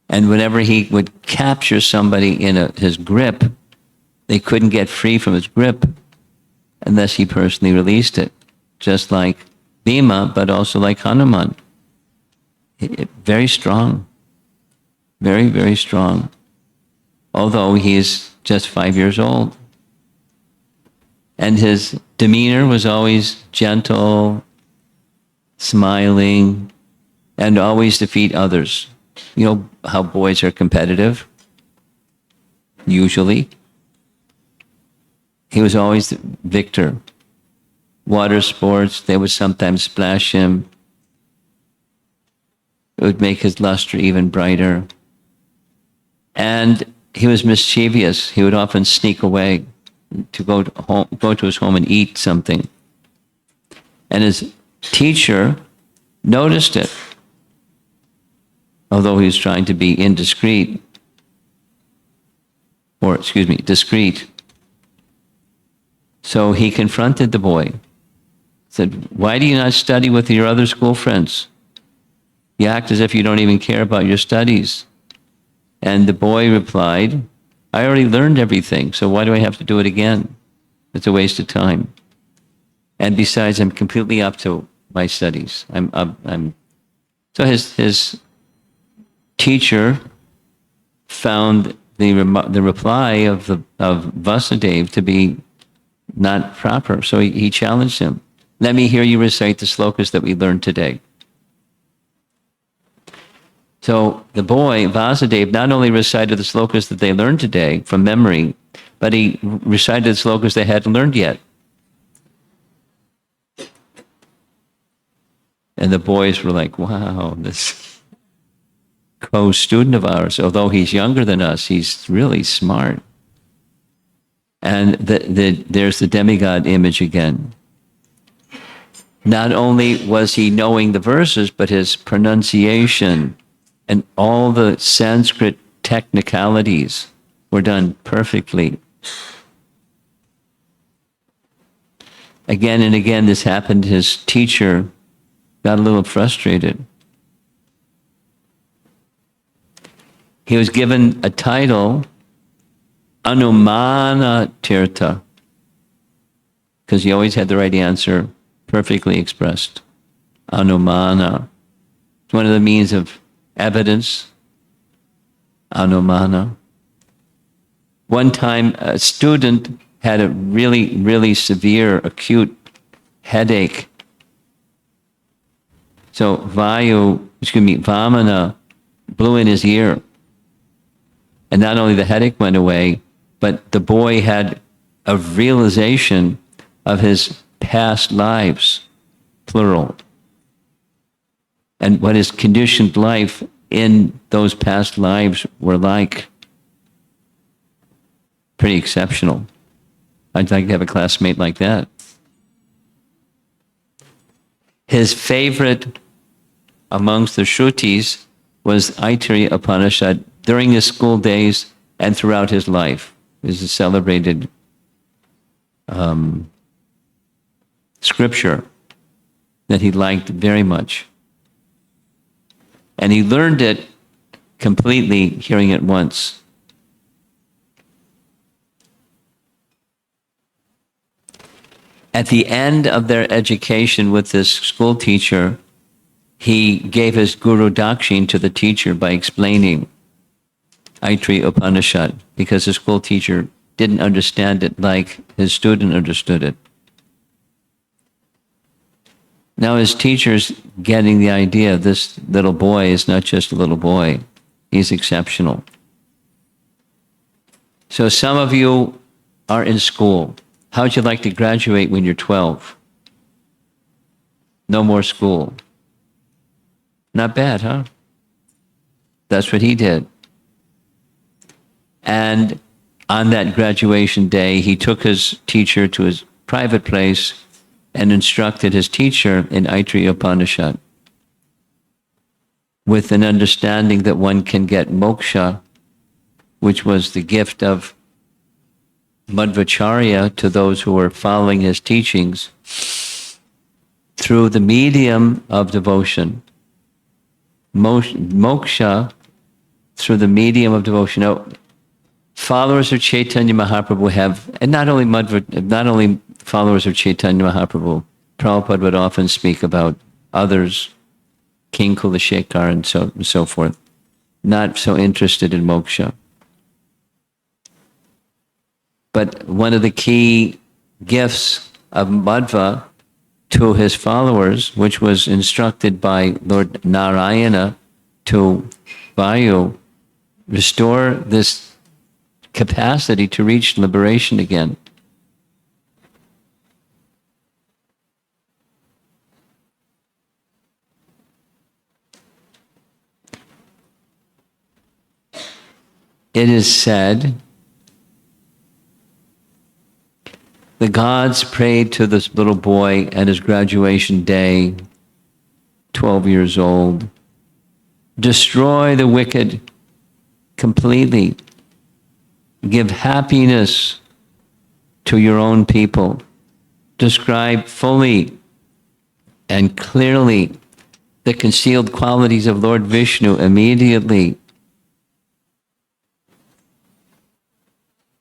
And whenever he would capture somebody in his grip, they couldn't get free from his grip unless he personally released it. Just like Bhima, but also like Hanuman. Very strong. Very, very strong. Although he is just 5 years old. And his demeanor was always gentle, smiling, and always defeat others. You know how boys are competitive, usually. He was always the victor. Water sports, they would sometimes splash him. It would make his luster even brighter. And he was mischievous. He would often sneak away to go to his home and eat something. And his teacher noticed it, although he was trying to be discreet. So he confronted the boy, said, "Why do you not study with your other school friends? You act as if you don't even care about your studies." And the boy replied, "I already learned everything, so why do I have to do it again? It's a waste of time. And besides, I'm completely up to my studies. So his teacher found the reply of Vasudev to be not proper, so he challenged him. "Let me hear you recite the slokas that we learned today." So the boy, Vasudev, not only recited the slokas that they learned today from memory, but he recited the slokas they hadn't learned yet. And the boys were like, wow, this co-student of ours, although he's younger than us, he's really smart. And there's the demigod image again. Not only was he knowing the verses, but his pronunciation and all the Sanskrit technicalities were done perfectly. Again and again, this happened. His teacher got a little frustrated. He was given a title, Anumana Tirtha, because he always had the right answer perfectly expressed. Anumana. It's one of the means of evidence. Anumana. One time, a student had a really, really severe, acute headache. So Vamana blew in his ear. And not only the headache went away, but the boy had a realization of his past lives, plural, and what his conditioned life in those past lives were like. Pretty exceptional. I'd like to have a classmate like that. His favorite amongst the Shrutis was Aitreya Upanishad during his school days and throughout his life. This is a celebrated scripture that he liked very much. And he learned it completely hearing it once. At the end of their education with this school teacher, he gave his Guru Dakshin to the teacher by explaining Aitreya Upanishad, because the school teacher didn't understand it like his student understood it. Now his teacher's getting the idea, this little boy is not just a little boy, he's exceptional. So some of you are in school. How would you like to graduate when you're 12? No more school. Not bad, huh? That's what he did. And on that graduation day, he took his teacher to his private place and instructed his teacher in Aitreya Upanishad with an understanding that one can get moksha, which was the gift of Madhvacharya to those who were following his teachings, through the medium of devotion. Moksha through the medium of devotion. Now, followers of Chaitanya Mahaprabhu have, and not only followers of Chaitanya Mahaprabhu, Prabhupada would often speak about others King Kulashekar and so forth. Not so interested in moksha. But one of the key gifts of Madhva to his followers, which was instructed by Lord Narayana to Vayu, restore this capacity to reach liberation again. It is said the gods prayed to this little boy at his graduation day, 12 years old, destroy the wicked completely. Give happiness to your own people. Describe fully and clearly the concealed qualities of Lord Vishnu immediately.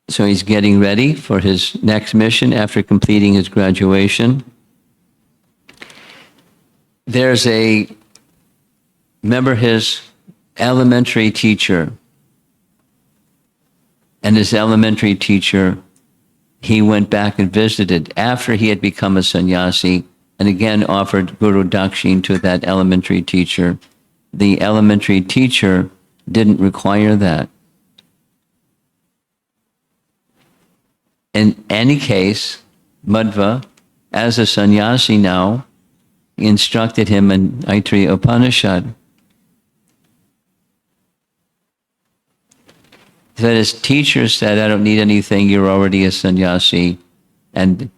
So he's getting ready for his next mission after completing his graduation. Remember his elementary teacher. And his elementary teacher, he went back and visited after he had become a sannyasi and again offered Guru Dakshin to that elementary teacher. The elementary teacher didn't require that. In any case, Madhva, as a sannyasi now, instructed him in Aitreya Upanishad that his teacher said, I don't need anything, you're already a sannyasi, and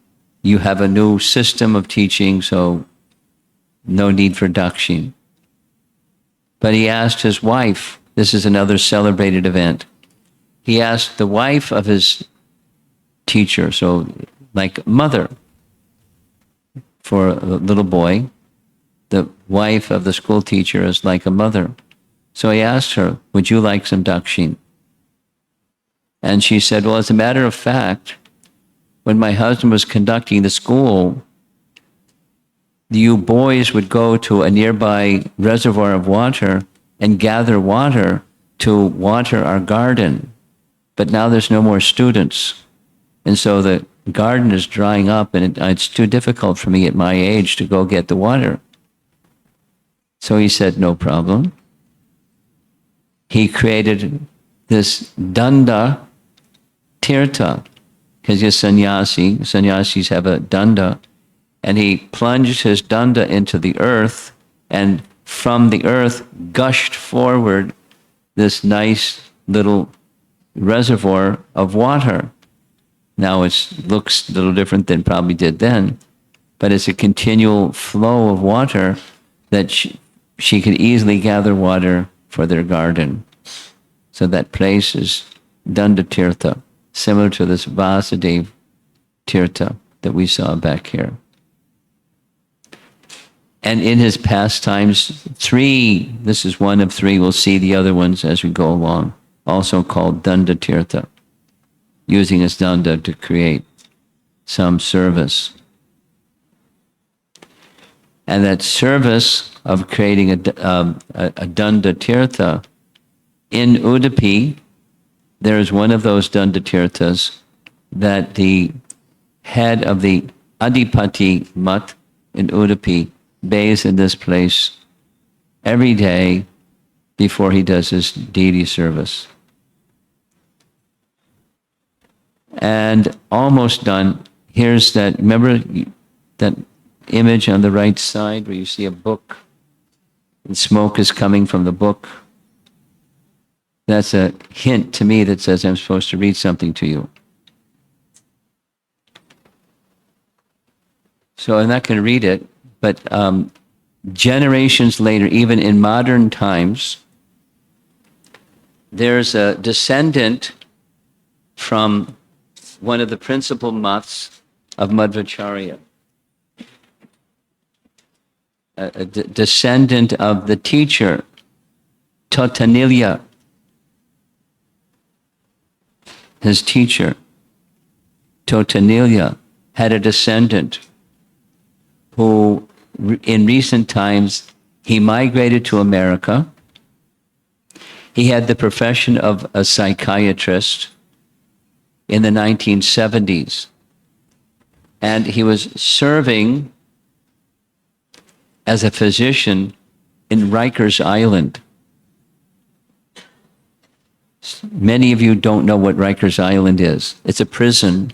you have a new system of teaching, so no need for dakshin. But he asked his wife, this is another celebrated event, he asked the wife of his teacher, so like mother for a little boy, the wife of the school teacher is like a mother. So he asked her, would you like some dakshin? And she said, well, as a matter of fact, when my husband was conducting the school, you boys would go to a nearby reservoir of water and gather water to water our garden. But now there's no more students. And so the garden is drying up and it's too difficult for me at my age to go get the water. So he said, no problem. He created this danda tirtha, because he's sannyasi. Sannyasis have a danda. And he plunged his danda into the earth, and from the earth gushed forward this nice little reservoir of water. Now it looks a little different than probably did then, but it's a continual flow of water that she could easily gather water for their garden. So that place is Danda Tirtha, similar to this Vasudev Tirtha that we saw back here. And in his pastimes, 3, this is one of 3, we'll see the other ones as we go along, also called Danda Tirtha, using his danda to create some service. And that service of creating a danda tirtha, in Udupi, there is one of those danda tirthas that the head of the Adipati Mat in Udupi bathes in this place every day before he does his deity service. And almost done. Here's that, remember that image on the right side where you see a book and smoke is coming from the book? That's a hint to me that says I'm supposed to read something to you. So I'm not going to read it, but generations later, even in modern times, there's a descendant from one of the principal mats of Madhvacharya, a descendant of the teacher, Totanilya, his teacher, Totanilya, had a descendant who in recent times He migrated to America. He had the profession of a psychiatrist in the 1970s. And he was serving as a physician in Rikers Island. Many of you don't know what Rikers Island is. It's a prison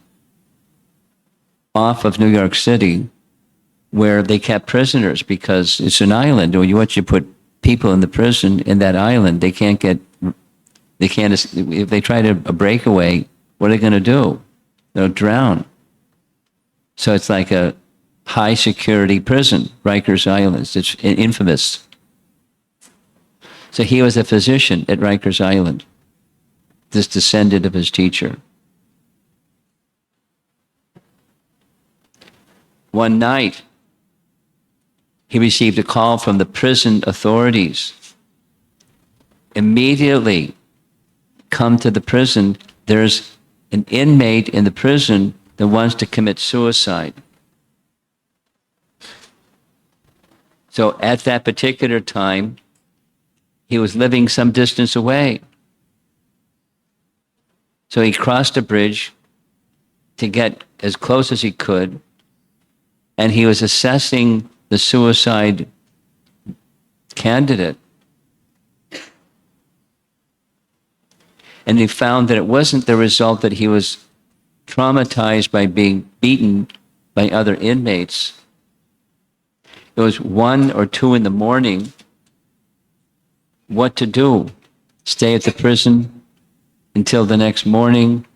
off of New York City where they kept prisoners because it's an island. Or once you put people in the prison in that island, if they try to a breakaway, what are they going to do? They'll drown. So it's like a high security prison, Rikers Island. It's infamous. So he was a physician at Rikers Island, this descendant of his teacher. One night, he received a call from the prison authorities. Immediately, come to the prison. There's an inmate in the prison that wants to commit suicide. So at that particular time, he was living some distance away. So he crossed a bridge to get as close as he could, and he was assessing the suicide candidate. And he found that it wasn't the result that he was traumatized by being beaten by other inmates. It was 1 or 2 in the morning. What to do? Stay at the prison until the next morning?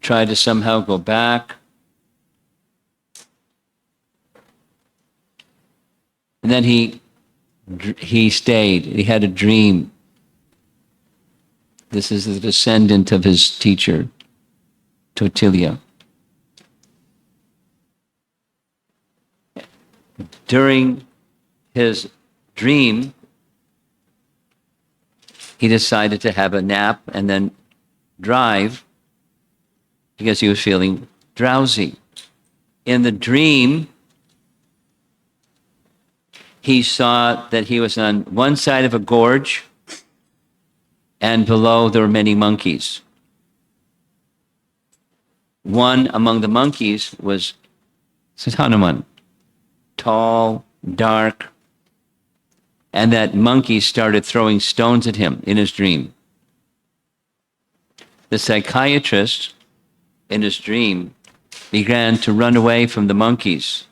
Try to somehow go back? And then he stayed. He had a dream. This is the descendant of his teacher, Totilia. During his dream, he decided to have a nap and then drive because he was feeling drowsy. In the dream, he saw that he was on one side of a gorge, and below there were many monkeys. One among the monkeys was Hanuman, tall, dark, and that monkey started throwing stones at him in his dream. The psychiatrist, in his dream, began to run away from the monkeys.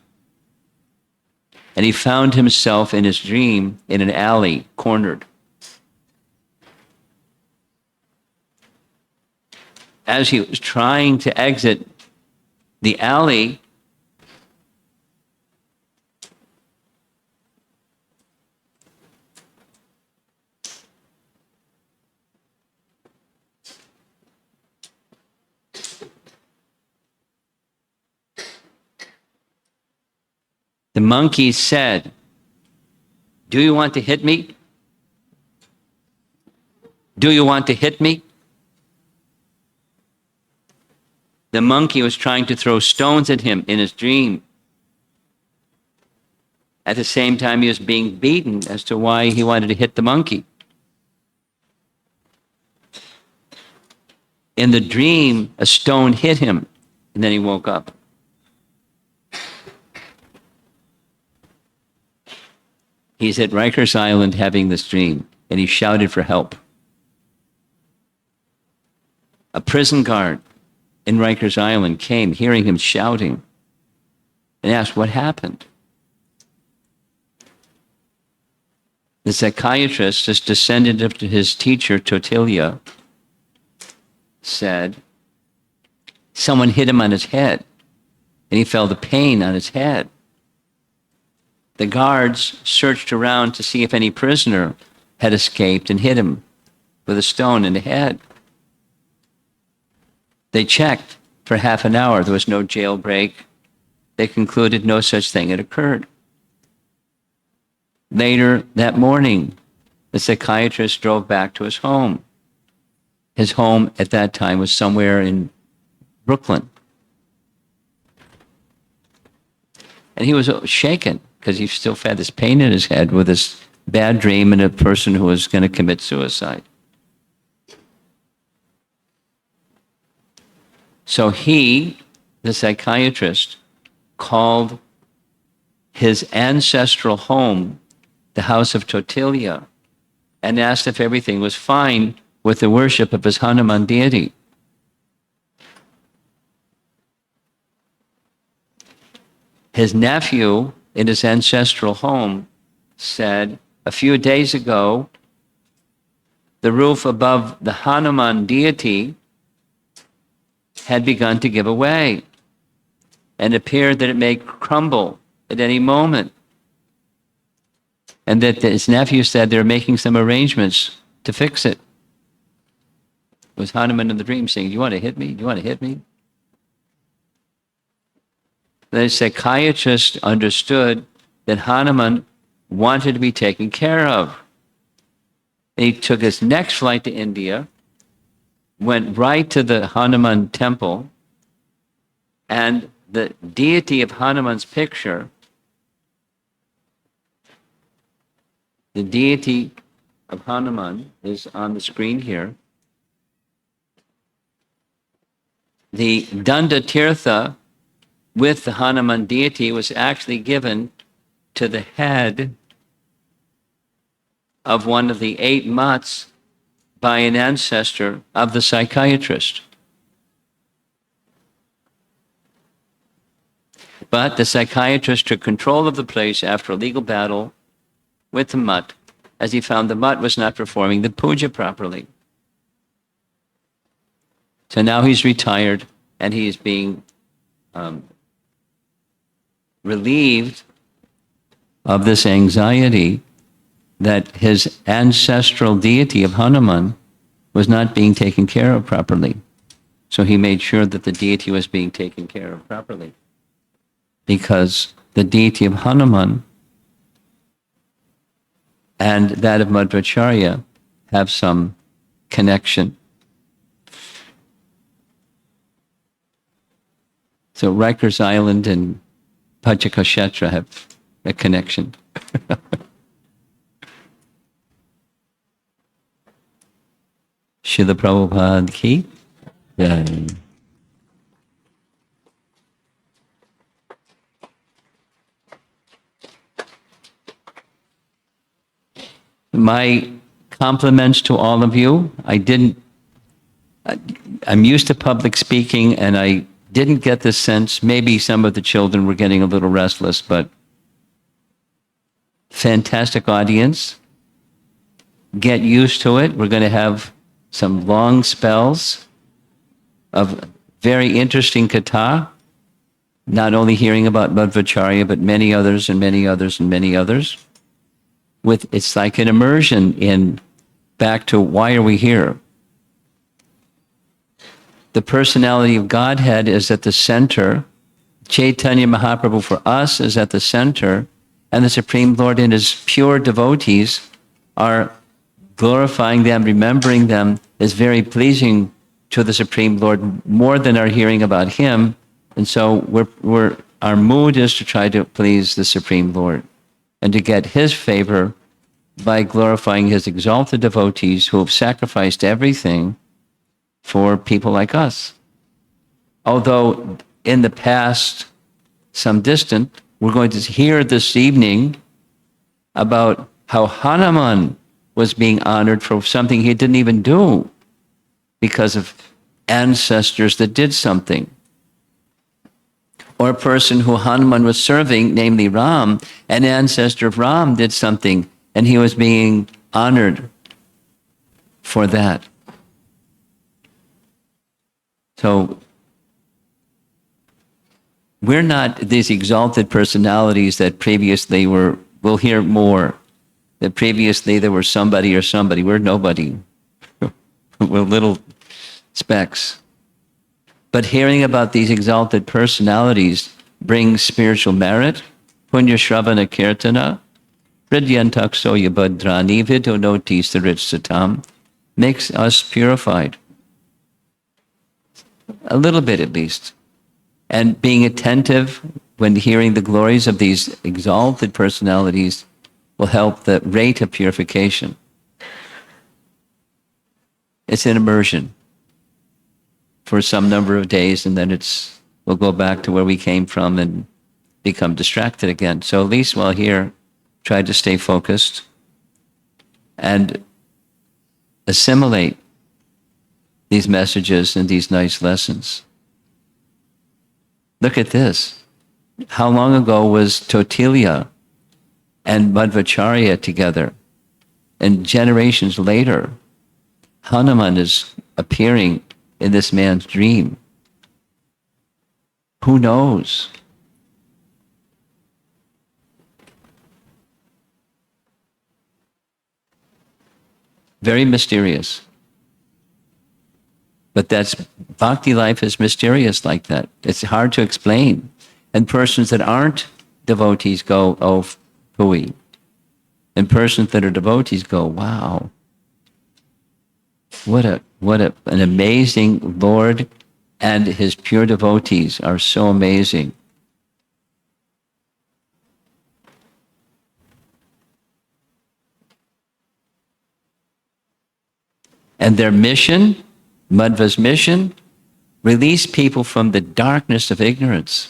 And he found himself in his dream in an alley, cornered. As he was trying to exit the alley, the monkey said, "Do you want to hit me? Do you want to hit me?" The monkey was trying to throw stones at him in his dream. At the same time, he was being beaten as to why he wanted to hit the monkey. In the dream, a stone hit him, and then he woke up. He's at Rikers Island having this dream, and he shouted for help. A prison guard in Rikers Island came, hearing him shouting, and asked what happened. The psychiatrist, this descendant of his teacher, Totilia, said, someone hit him on his head, and he felt the pain on his head. The guards searched around to see if any prisoner had escaped and hit him with a stone in the head. They checked for half an hour. There was no jailbreak. They concluded no such thing had occurred. Later that morning, the psychiatrist drove back to his home. His home at that time was somewhere in Brooklyn. And he was shaken. because he still had this pain in his head with this bad dream and a person who was going to commit suicide. So he, the psychiatrist, called his ancestral home the house of Totilia and asked if everything was fine with the worship of his Hanuman deity. His nephew in his ancestral home said, a few days ago, the roof above the Hanuman deity had begun to give away and appeared that it may crumble at any moment. And that his nephew said they're making some arrangements to fix it. It was Hanuman in the dream saying, "Do you want to hit me? Do you want to hit me?" The psychiatrist understood that Hanuman wanted to be taken care of. He took his next flight to India, went right to the Hanuman temple, and the deity of Hanuman's picture, the deity of Hanuman is on the screen here. The Danda Tirtha with the Hanuman deity was actually given to the head of one of the 8 mutts by an ancestor of the psychiatrist. But the psychiatrist took control of the place after a legal battle with the mutt, as he found the mutt was not performing the puja properly. So now he's retired and he's being relieved of this anxiety that his ancestral deity of Hanuman was not being taken care of properly. So he made sure that the deity was being taken care of properly. Because the deity of Hanuman and that of Madhvacharya have some connection. So Rikers Island and Pachakakshetra have a connection. Srila Prabhupada ki jai. My compliments to all of you. I'm used to public speaking and I didn't get the sense, maybe some of the children were getting a little restless, but fantastic audience. Get used to it. We're going to have some long spells of very interesting katha, not only hearing about Madhvacharya, but many others and many others and many others. It's like an immersion in back to why are we here? The personality of Godhead is at the center. Chaitanya Mahaprabhu for us is at the center, and the Supreme Lord and his pure devotees are glorifying them, remembering them is very pleasing to the Supreme Lord, more than our hearing about him. And so our mood is to try to please the Supreme Lord and to get his favor by glorifying his exalted devotees who have sacrificed everything for people like us. Although in the past, some distant, we're going to hear this evening about how Hanuman was being honored for something he didn't even do because of ancestors that did something. Or a person who Hanuman was serving, namely Ram, an ancestor of Ram did something and he was being honored for that. So we're not these exalted personalities that previously we'll hear more, that previously there were somebody or somebody. We're nobody. We're little specks. But hearing about these exalted personalities brings spiritual merit. Punya Shravana Kirtana, Pridyantakso Yabhadrani Vidonoti Sarit Satam, makes us purified. A little bit at least. And being attentive when hearing the glories of these exalted personalities will help the rate of purification. It's an immersion for some number of days, and then we'll go back to where we came from and become distracted again. So at least while here, try to stay focused and assimilate these messages and these nice lessons. Look at this. How long ago was Totilia and Madhvacharya together? And generations later, Hanuman is appearing in this man's dream. Who knows? Very mysterious. But bhakti life is mysterious like that. It's hard to explain. And persons that aren't devotees go, oh, phooey. And persons that are devotees go, wow. What an amazing Lord, and his pure devotees are so amazing. And their mission, Madhva's mission, release people from the darkness of ignorance.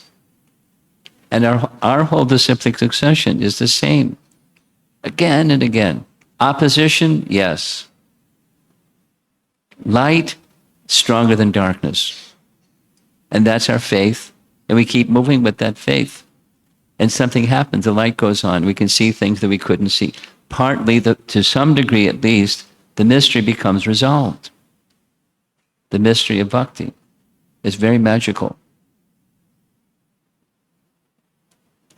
And our whole disciplic succession is the same. Again and again. Opposition, yes. Light, stronger than darkness. And that's our faith. And we keep moving with that faith. And something happens, the light goes on. We can see things that we couldn't see. Partly, to some degree at least, the mystery becomes resolved. The mystery of bhakti is very magical.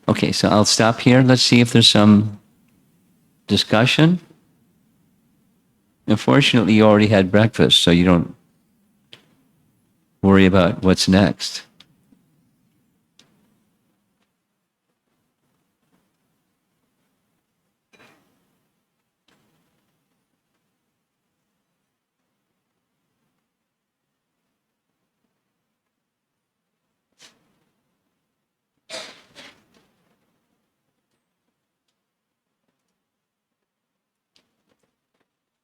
Okay, so I'll stop here. Let's see if there's some discussion. Unfortunately, you already had breakfast, so you don't worry about what's next.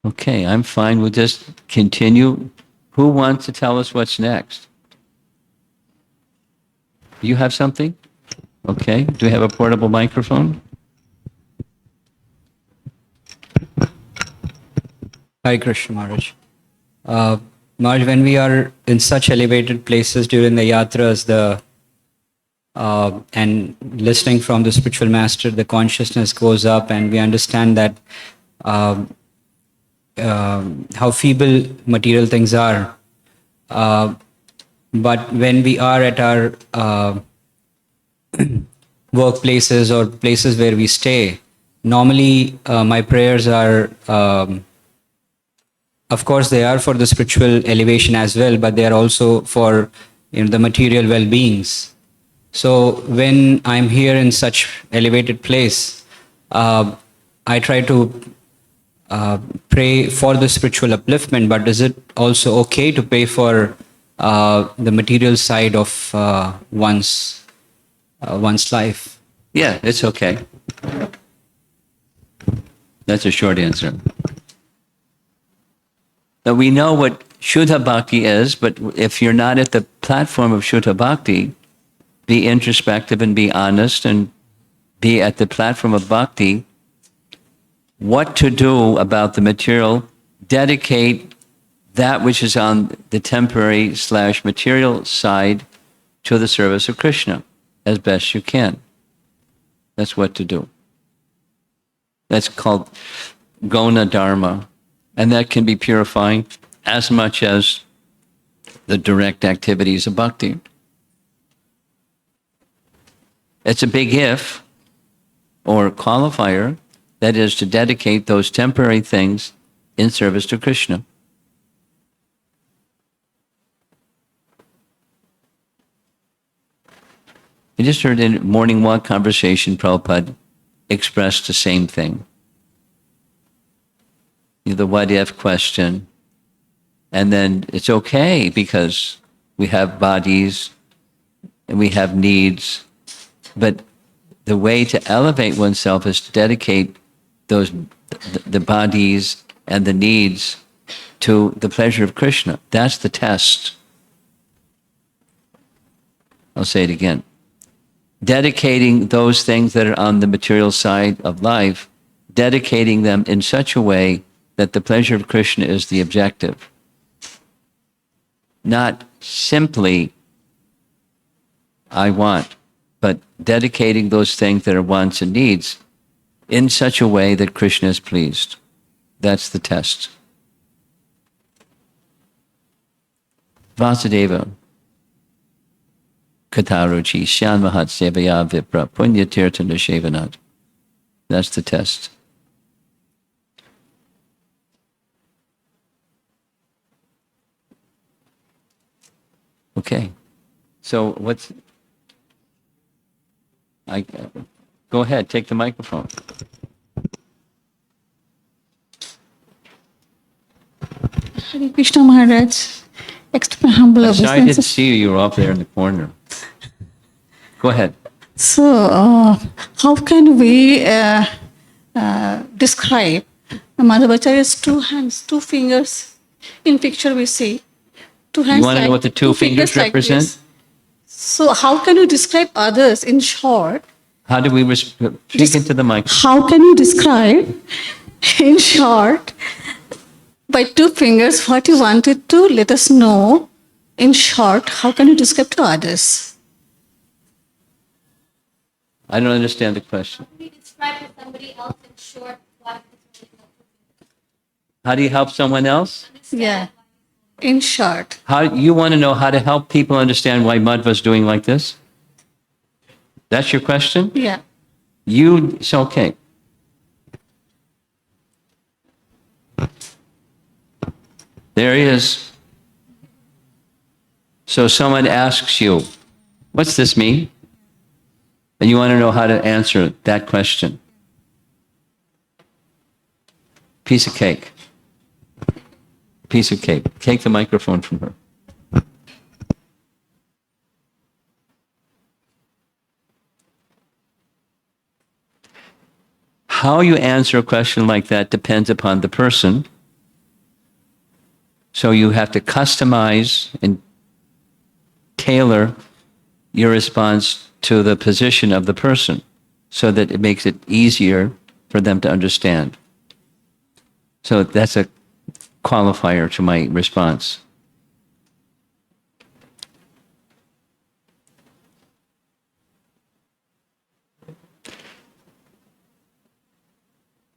Okay, I'm fine. We'll just continue. Who wants to tell us what's next? You have something? Okay. Do we have a portable microphone? Hare Krishna Maharaj. Maharaj, when we are in such elevated places during the yatras, and listening from the spiritual master, the consciousness goes up, and we understand that how feeble material things are. But when we are at our workplaces or places where we stay, normally my prayers are, of course, they are for the spiritual elevation as well, but they are also for the material well-beings. So when I'm here in such elevated place, I try to pray for the spiritual upliftment, but is it also okay to pray for the material side of one's life? Yeah, it's okay. That's a short answer. Now we know what Shuddha Bhakti is, but if you're not at the platform of Shuddha Bhakti, be introspective and be honest and be at the platform of Bhakti. What to do about the material, dedicate that which is on the temporary / material side to the service of Krishna as best you can. That's what to do. That's called Gona Dharma. And that can be purifying as much as the direct activities of bhakti. It's a big if or qualifier, that is to dedicate those temporary things in service to Krishna. I just heard in morning walk conversation, Prabhupada expressed the same thing. The what if question. And then it's okay because we have bodies and we have needs But the way to elevate oneself is to dedicate the bodies and the needs to the pleasure of Krishna. That's the test. I'll say it again. Dedicating those things that are on the material side of life, dedicating them in such a way that the pleasure of Krishna is the objective. Not simply, I want, but dedicating those things that are wants and needs in such a way that Krishna is pleased. That's the test. Vasudeva Kataruchi Shanmahat Sevaya Vipra Punya Tirtha Nishevanat. That's the test. Okay. So go ahead, take the microphone. Hare Krishna Maharaj, extra humble I'm sorry I didn't obeisances. see you. You were up there in the corner. Go ahead. So, how can we describe Madhvacharya's 2 hands, 2 fingers? In picture we see 2 hands. You want to know what the two fingers like represent? this. So, how can you describe others in short? How do we speak into the mic? How can you describe in short by 2 fingers what you wanted to let us know? In short, how can you describe to others? I don't understand the question. Can we describe to somebody else in short what is really How do you help someone else? Yeah, in short. How you want to know how to help people understand why Madhva's doing like this? That's your question? Yeah. It's okay. There he is. So someone asks you, what's this mean? And you want to know how to answer that question. Piece of cake. Piece of cake. Take the microphone from her. How you answer a question like that depends upon the person. So you have to customize and tailor your response to the position of the person so that it makes it easier for them to understand. So that's a qualifier to my response.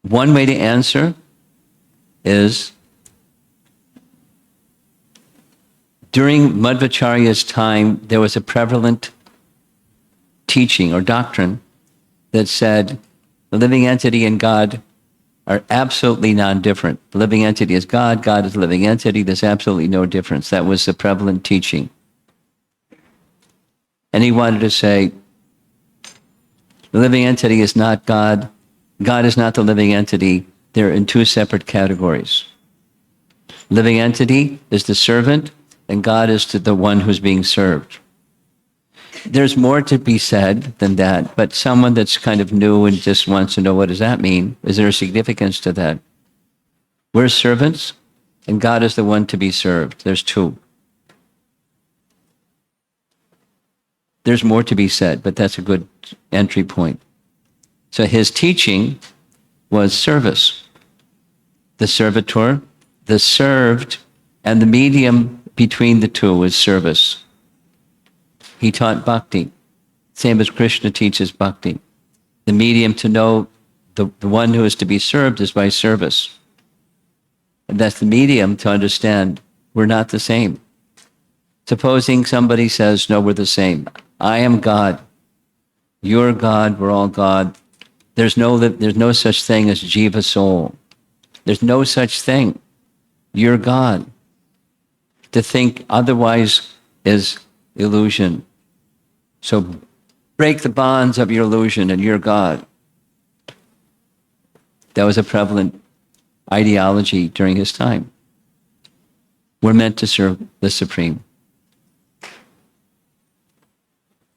One way to answer is during Madhvacharya's time, there was a prevalent teaching or doctrine that said the living entity and God are absolutely non-different. The living entity is God, God is a living entity, there's absolutely no difference. That was the prevalent teaching. And he wanted to say, the living entity is not God, God is not the living entity, they're in 2 separate categories. Living entity is the servant, and God is the one who's being served. There's more to be said than that, but someone that's kind of new and just wants to know, what does that mean? Is there a significance to that? We're servants, and God is the one to be served. There's 2. There's more to be said, but that's a good entry point. So his teaching was service. The servitor, the served, and the medium between the 2 is service. He taught bhakti, same as Krishna teaches bhakti. The medium to know the one who is to be served is by service. And that's the medium to understand we're not the same. Supposing somebody says, no, we're the same. I am God. You're God. We're all God. There's no such thing as jiva soul. There's no such thing. You're God. To think otherwise is illusion. So break the bonds of your illusion and you're God. That was a prevalent ideology during his time. We're meant to serve the Supreme.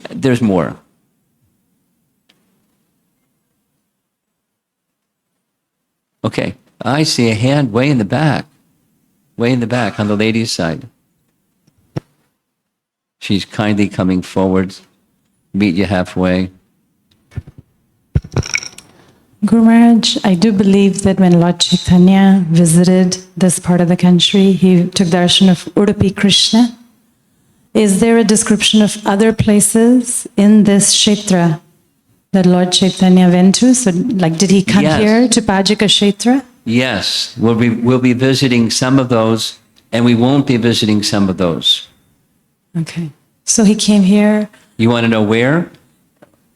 There's more. Okay, I see a hand way in the back on the ladies' side. She's kindly coming forward, meet you halfway. Guru Maharaj, I do believe that when Lord Chaitanya visited this part of the country, he took darshan of Udupi Krishna. Is there a description of other places in this kshetra that Lord Chaitanya went to? So, like, did he come Yes. here to Pajika Kshetra? Yes, we'll be visiting some of those, and we won't be visiting some of those. Okay. So he came here. You want to know where?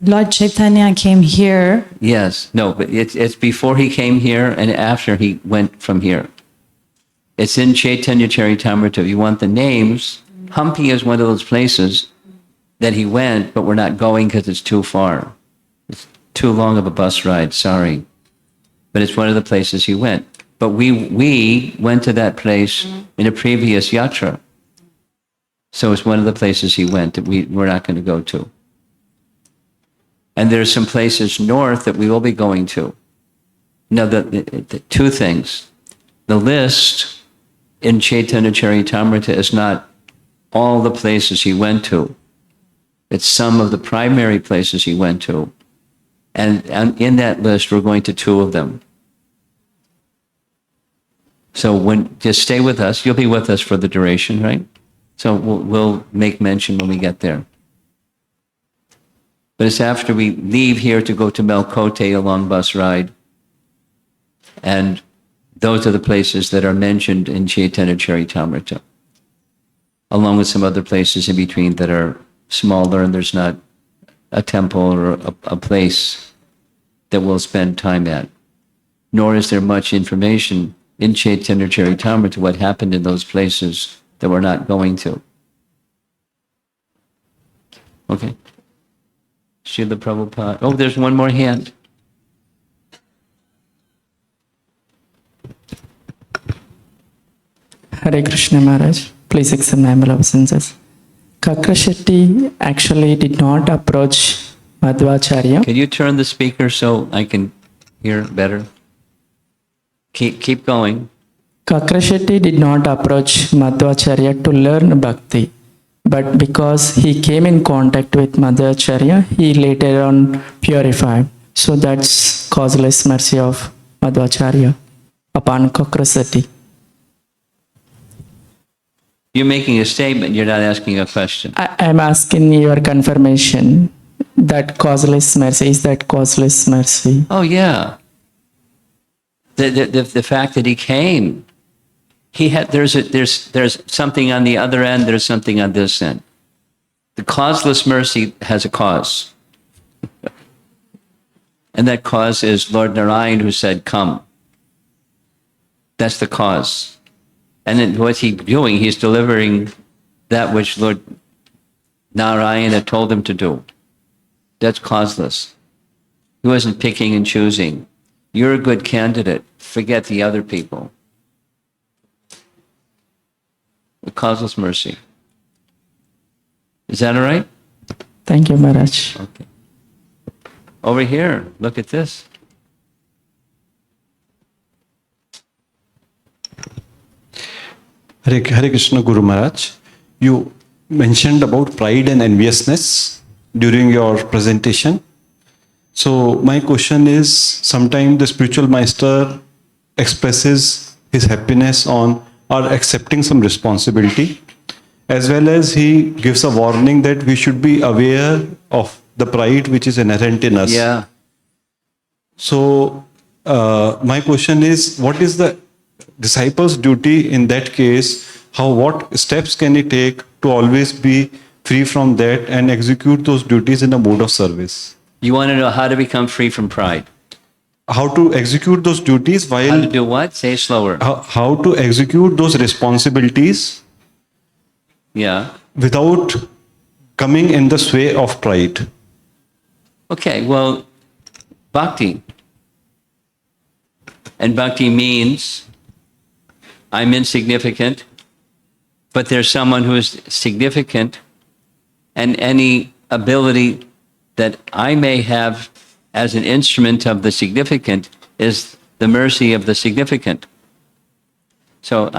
Lord Chaitanya came here. Yes, no, but it's before he came here and after he went from here. It's in Chaitanya Charitamrita. If you want the names, Hampi is one of those places that he went, but we're not going because it's too far. It's too long of a bus ride, sorry. But it's one of the places he went. But we went to that place in a previous yatra. So it's one of the places he went that we're not going to go to. And there's some places north that we will be going to. Now, the two things. The list in Chaitanya Charitamrita is not all the places he went to. It's some of the primary places he went to. And in that list, we're going to two of them. So just stay with us. You'll be with us for the duration, right? So we'll make mention when we get there. But it's after we leave here to go to Melkote, a long bus ride. And those are the places that are mentioned in Chaitanya Charitamrita, along with some other places in between that are smaller and there's not a temple or a place that we'll spend time at. Nor is there much information in Chaitanya Charitamrita what happened in those places that we're not going to. Okay. Srila Prabhupada. Oh, there's one more hand. Hare Krishna Maharaj, please accept my humble obeisances. Kakrashetty actually did not approach Madhvacharya. Can you turn the speaker so I can hear better? Keep going. Kakrashetty did not approach Madhvacharya to learn bhakti, but because he came in contact with Madhvacharya, he later on purified. So that's causeless mercy of Madhvacharya upon Kakrashetty. You're making a statement, you're not asking a question. I'm asking your confirmation that causeless mercy, is that causeless mercy? Oh, yeah. The fact that he came, there's something on the other end, there's something on this end. The causeless mercy has a cause. And that cause is Lord Narayan who said, come. That's the cause. And then what's he doing? He's delivering that which Lord Narayana told him to do. That's causeless. He wasn't picking and choosing. You're a good candidate. Forget the other people. The causeless mercy. Is that all right? Thank you, Maharaj. Okay. Over here, look at this. Hare Krishna Guru Maharaj, you mentioned about pride and enviousness during your presentation. So my question is, sometimes the spiritual master expresses his happiness on or accepting some responsibility, as well as he gives a warning that we should be aware of the pride which is inherent in us. Yeah. So my question is, what is the disciple's duty in that case? What steps can he take to always be free from that and execute those duties in a mode of service? You want to know how to become free from pride? How to execute those duties while... How to do what? Say it slower. How to execute those responsibilities Yeah. without coming in the sway of pride. Okay, well, bhakti. And bhakti means I'm insignificant, but there's someone who is significant, and any ability that I may have as an instrument of the significant is the mercy of the significant. So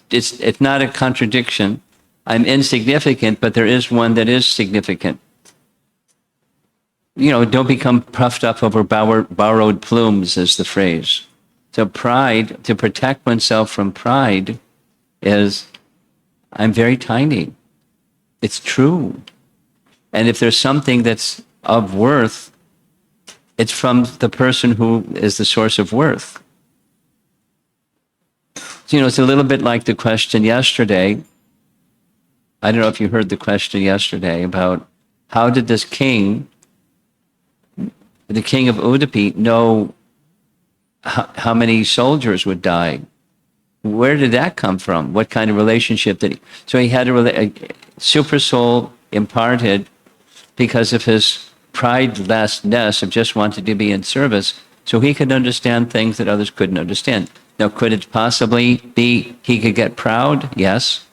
it's not a contradiction. I'm insignificant, but there is one that is significant. You know, don't become puffed up over borrowed plumes, is the phrase. So pride, to protect oneself from pride, is I'm very tiny. It's true. And if there's something that's of worth, it's from the person who is the source of worth. So, you know, it's a little bit like the question yesterday. I don't know if you heard the question yesterday about how did this king, the king of Udupi, know how many soldiers would die? Where did that come from? What kind of relationship did he? So he had a super soul imparted because of his pridelessness of just wanting to be in service, so he could understand things that others couldn't understand. Now, could it possibly be he could get proud? Yes.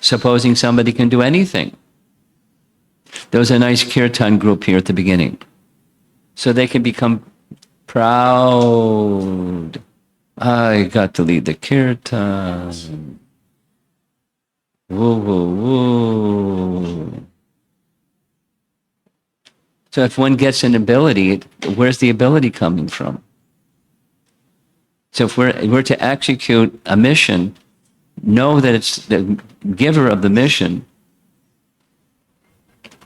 Supposing somebody can do anything. There was a nice kirtan group here at the beginning. So they can become proud. I got to lead the kirtan. Woo, woo, woo. So if one gets an ability, where's the ability coming from? So if we're to execute a mission, know that it's the giver of the mission,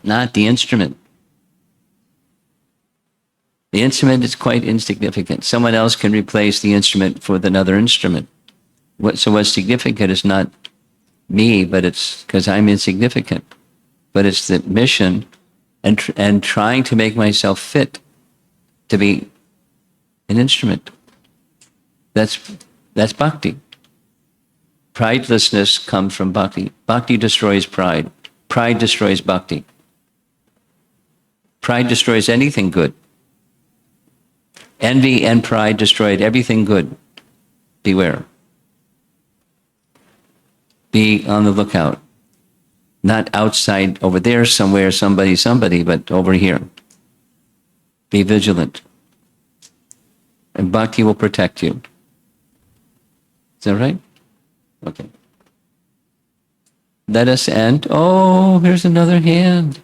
not the instrument. The instrument is quite insignificant. Someone else can replace the instrument with another instrument. So what's significant is not me, but it's because I'm insignificant. But it's the mission and trying to make myself fit to be an instrument. That's bhakti. Pridelessness comes from bhakti. Bhakti destroys pride. Pride destroys bhakti. Pride destroys anything good. Envy and pride destroyed everything good. Beware. Be on the lookout. Not outside over there somewhere, somebody, but over here. Be vigilant. And bhakti will protect you. Is that right? Okay. Let us end. Oh, here's another hand.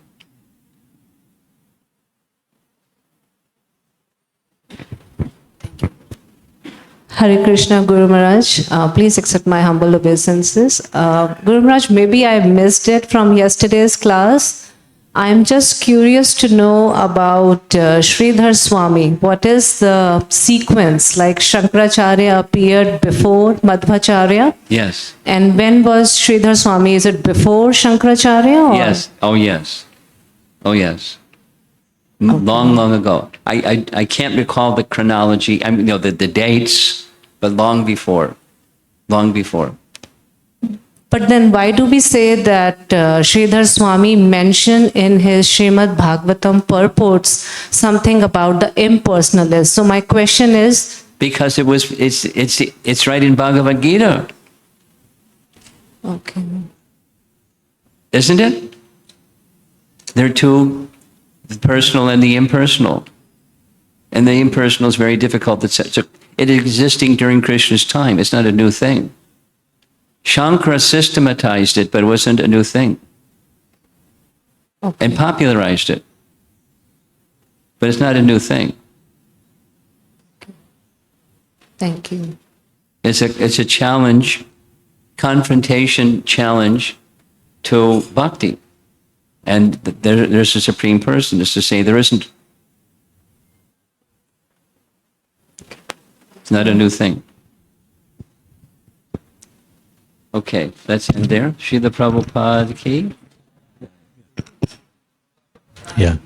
Hare Krishna, Guru Maharaj. Please accept my humble obeisances. Guru Maharaj, maybe I missed it from yesterday's class. I'm just curious to know about Sridhar Swami. What is the sequence? Like Shankaracharya appeared before Madhvacharya? Yes. And when was Sridhar Swami? Is it before Shankaracharya? Or? Yes. Oh, yes. Oh, yes. Okay. Long ago. I can't recall the chronology. I mean, you know, the dates, but long before. Long before. But then why do we say that Sridhar Swami mentioned in his Srimad Bhagavatam purports something about the impersonalist? So my question is... Because it's right in Bhagavad Gita. Okay. Isn't it? There are two, the personal and the impersonal. And the impersonal is very difficult to set. So it is existing during Krishna's time. It's not a new thing. Shankara systematized it, but it wasn't a new thing. Okay. And popularized it. But it's not a new thing. Thank you. It's a challenge, confrontation challenge to bhakti. And there's a supreme person, is to say there isn't. It's not a new thing. Okay, let's end there. Srila Prabhupada ki. Yeah.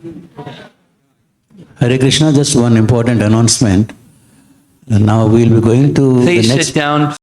Hare Krishna, just one important announcement. Now we'll be going to Please the next... sit down.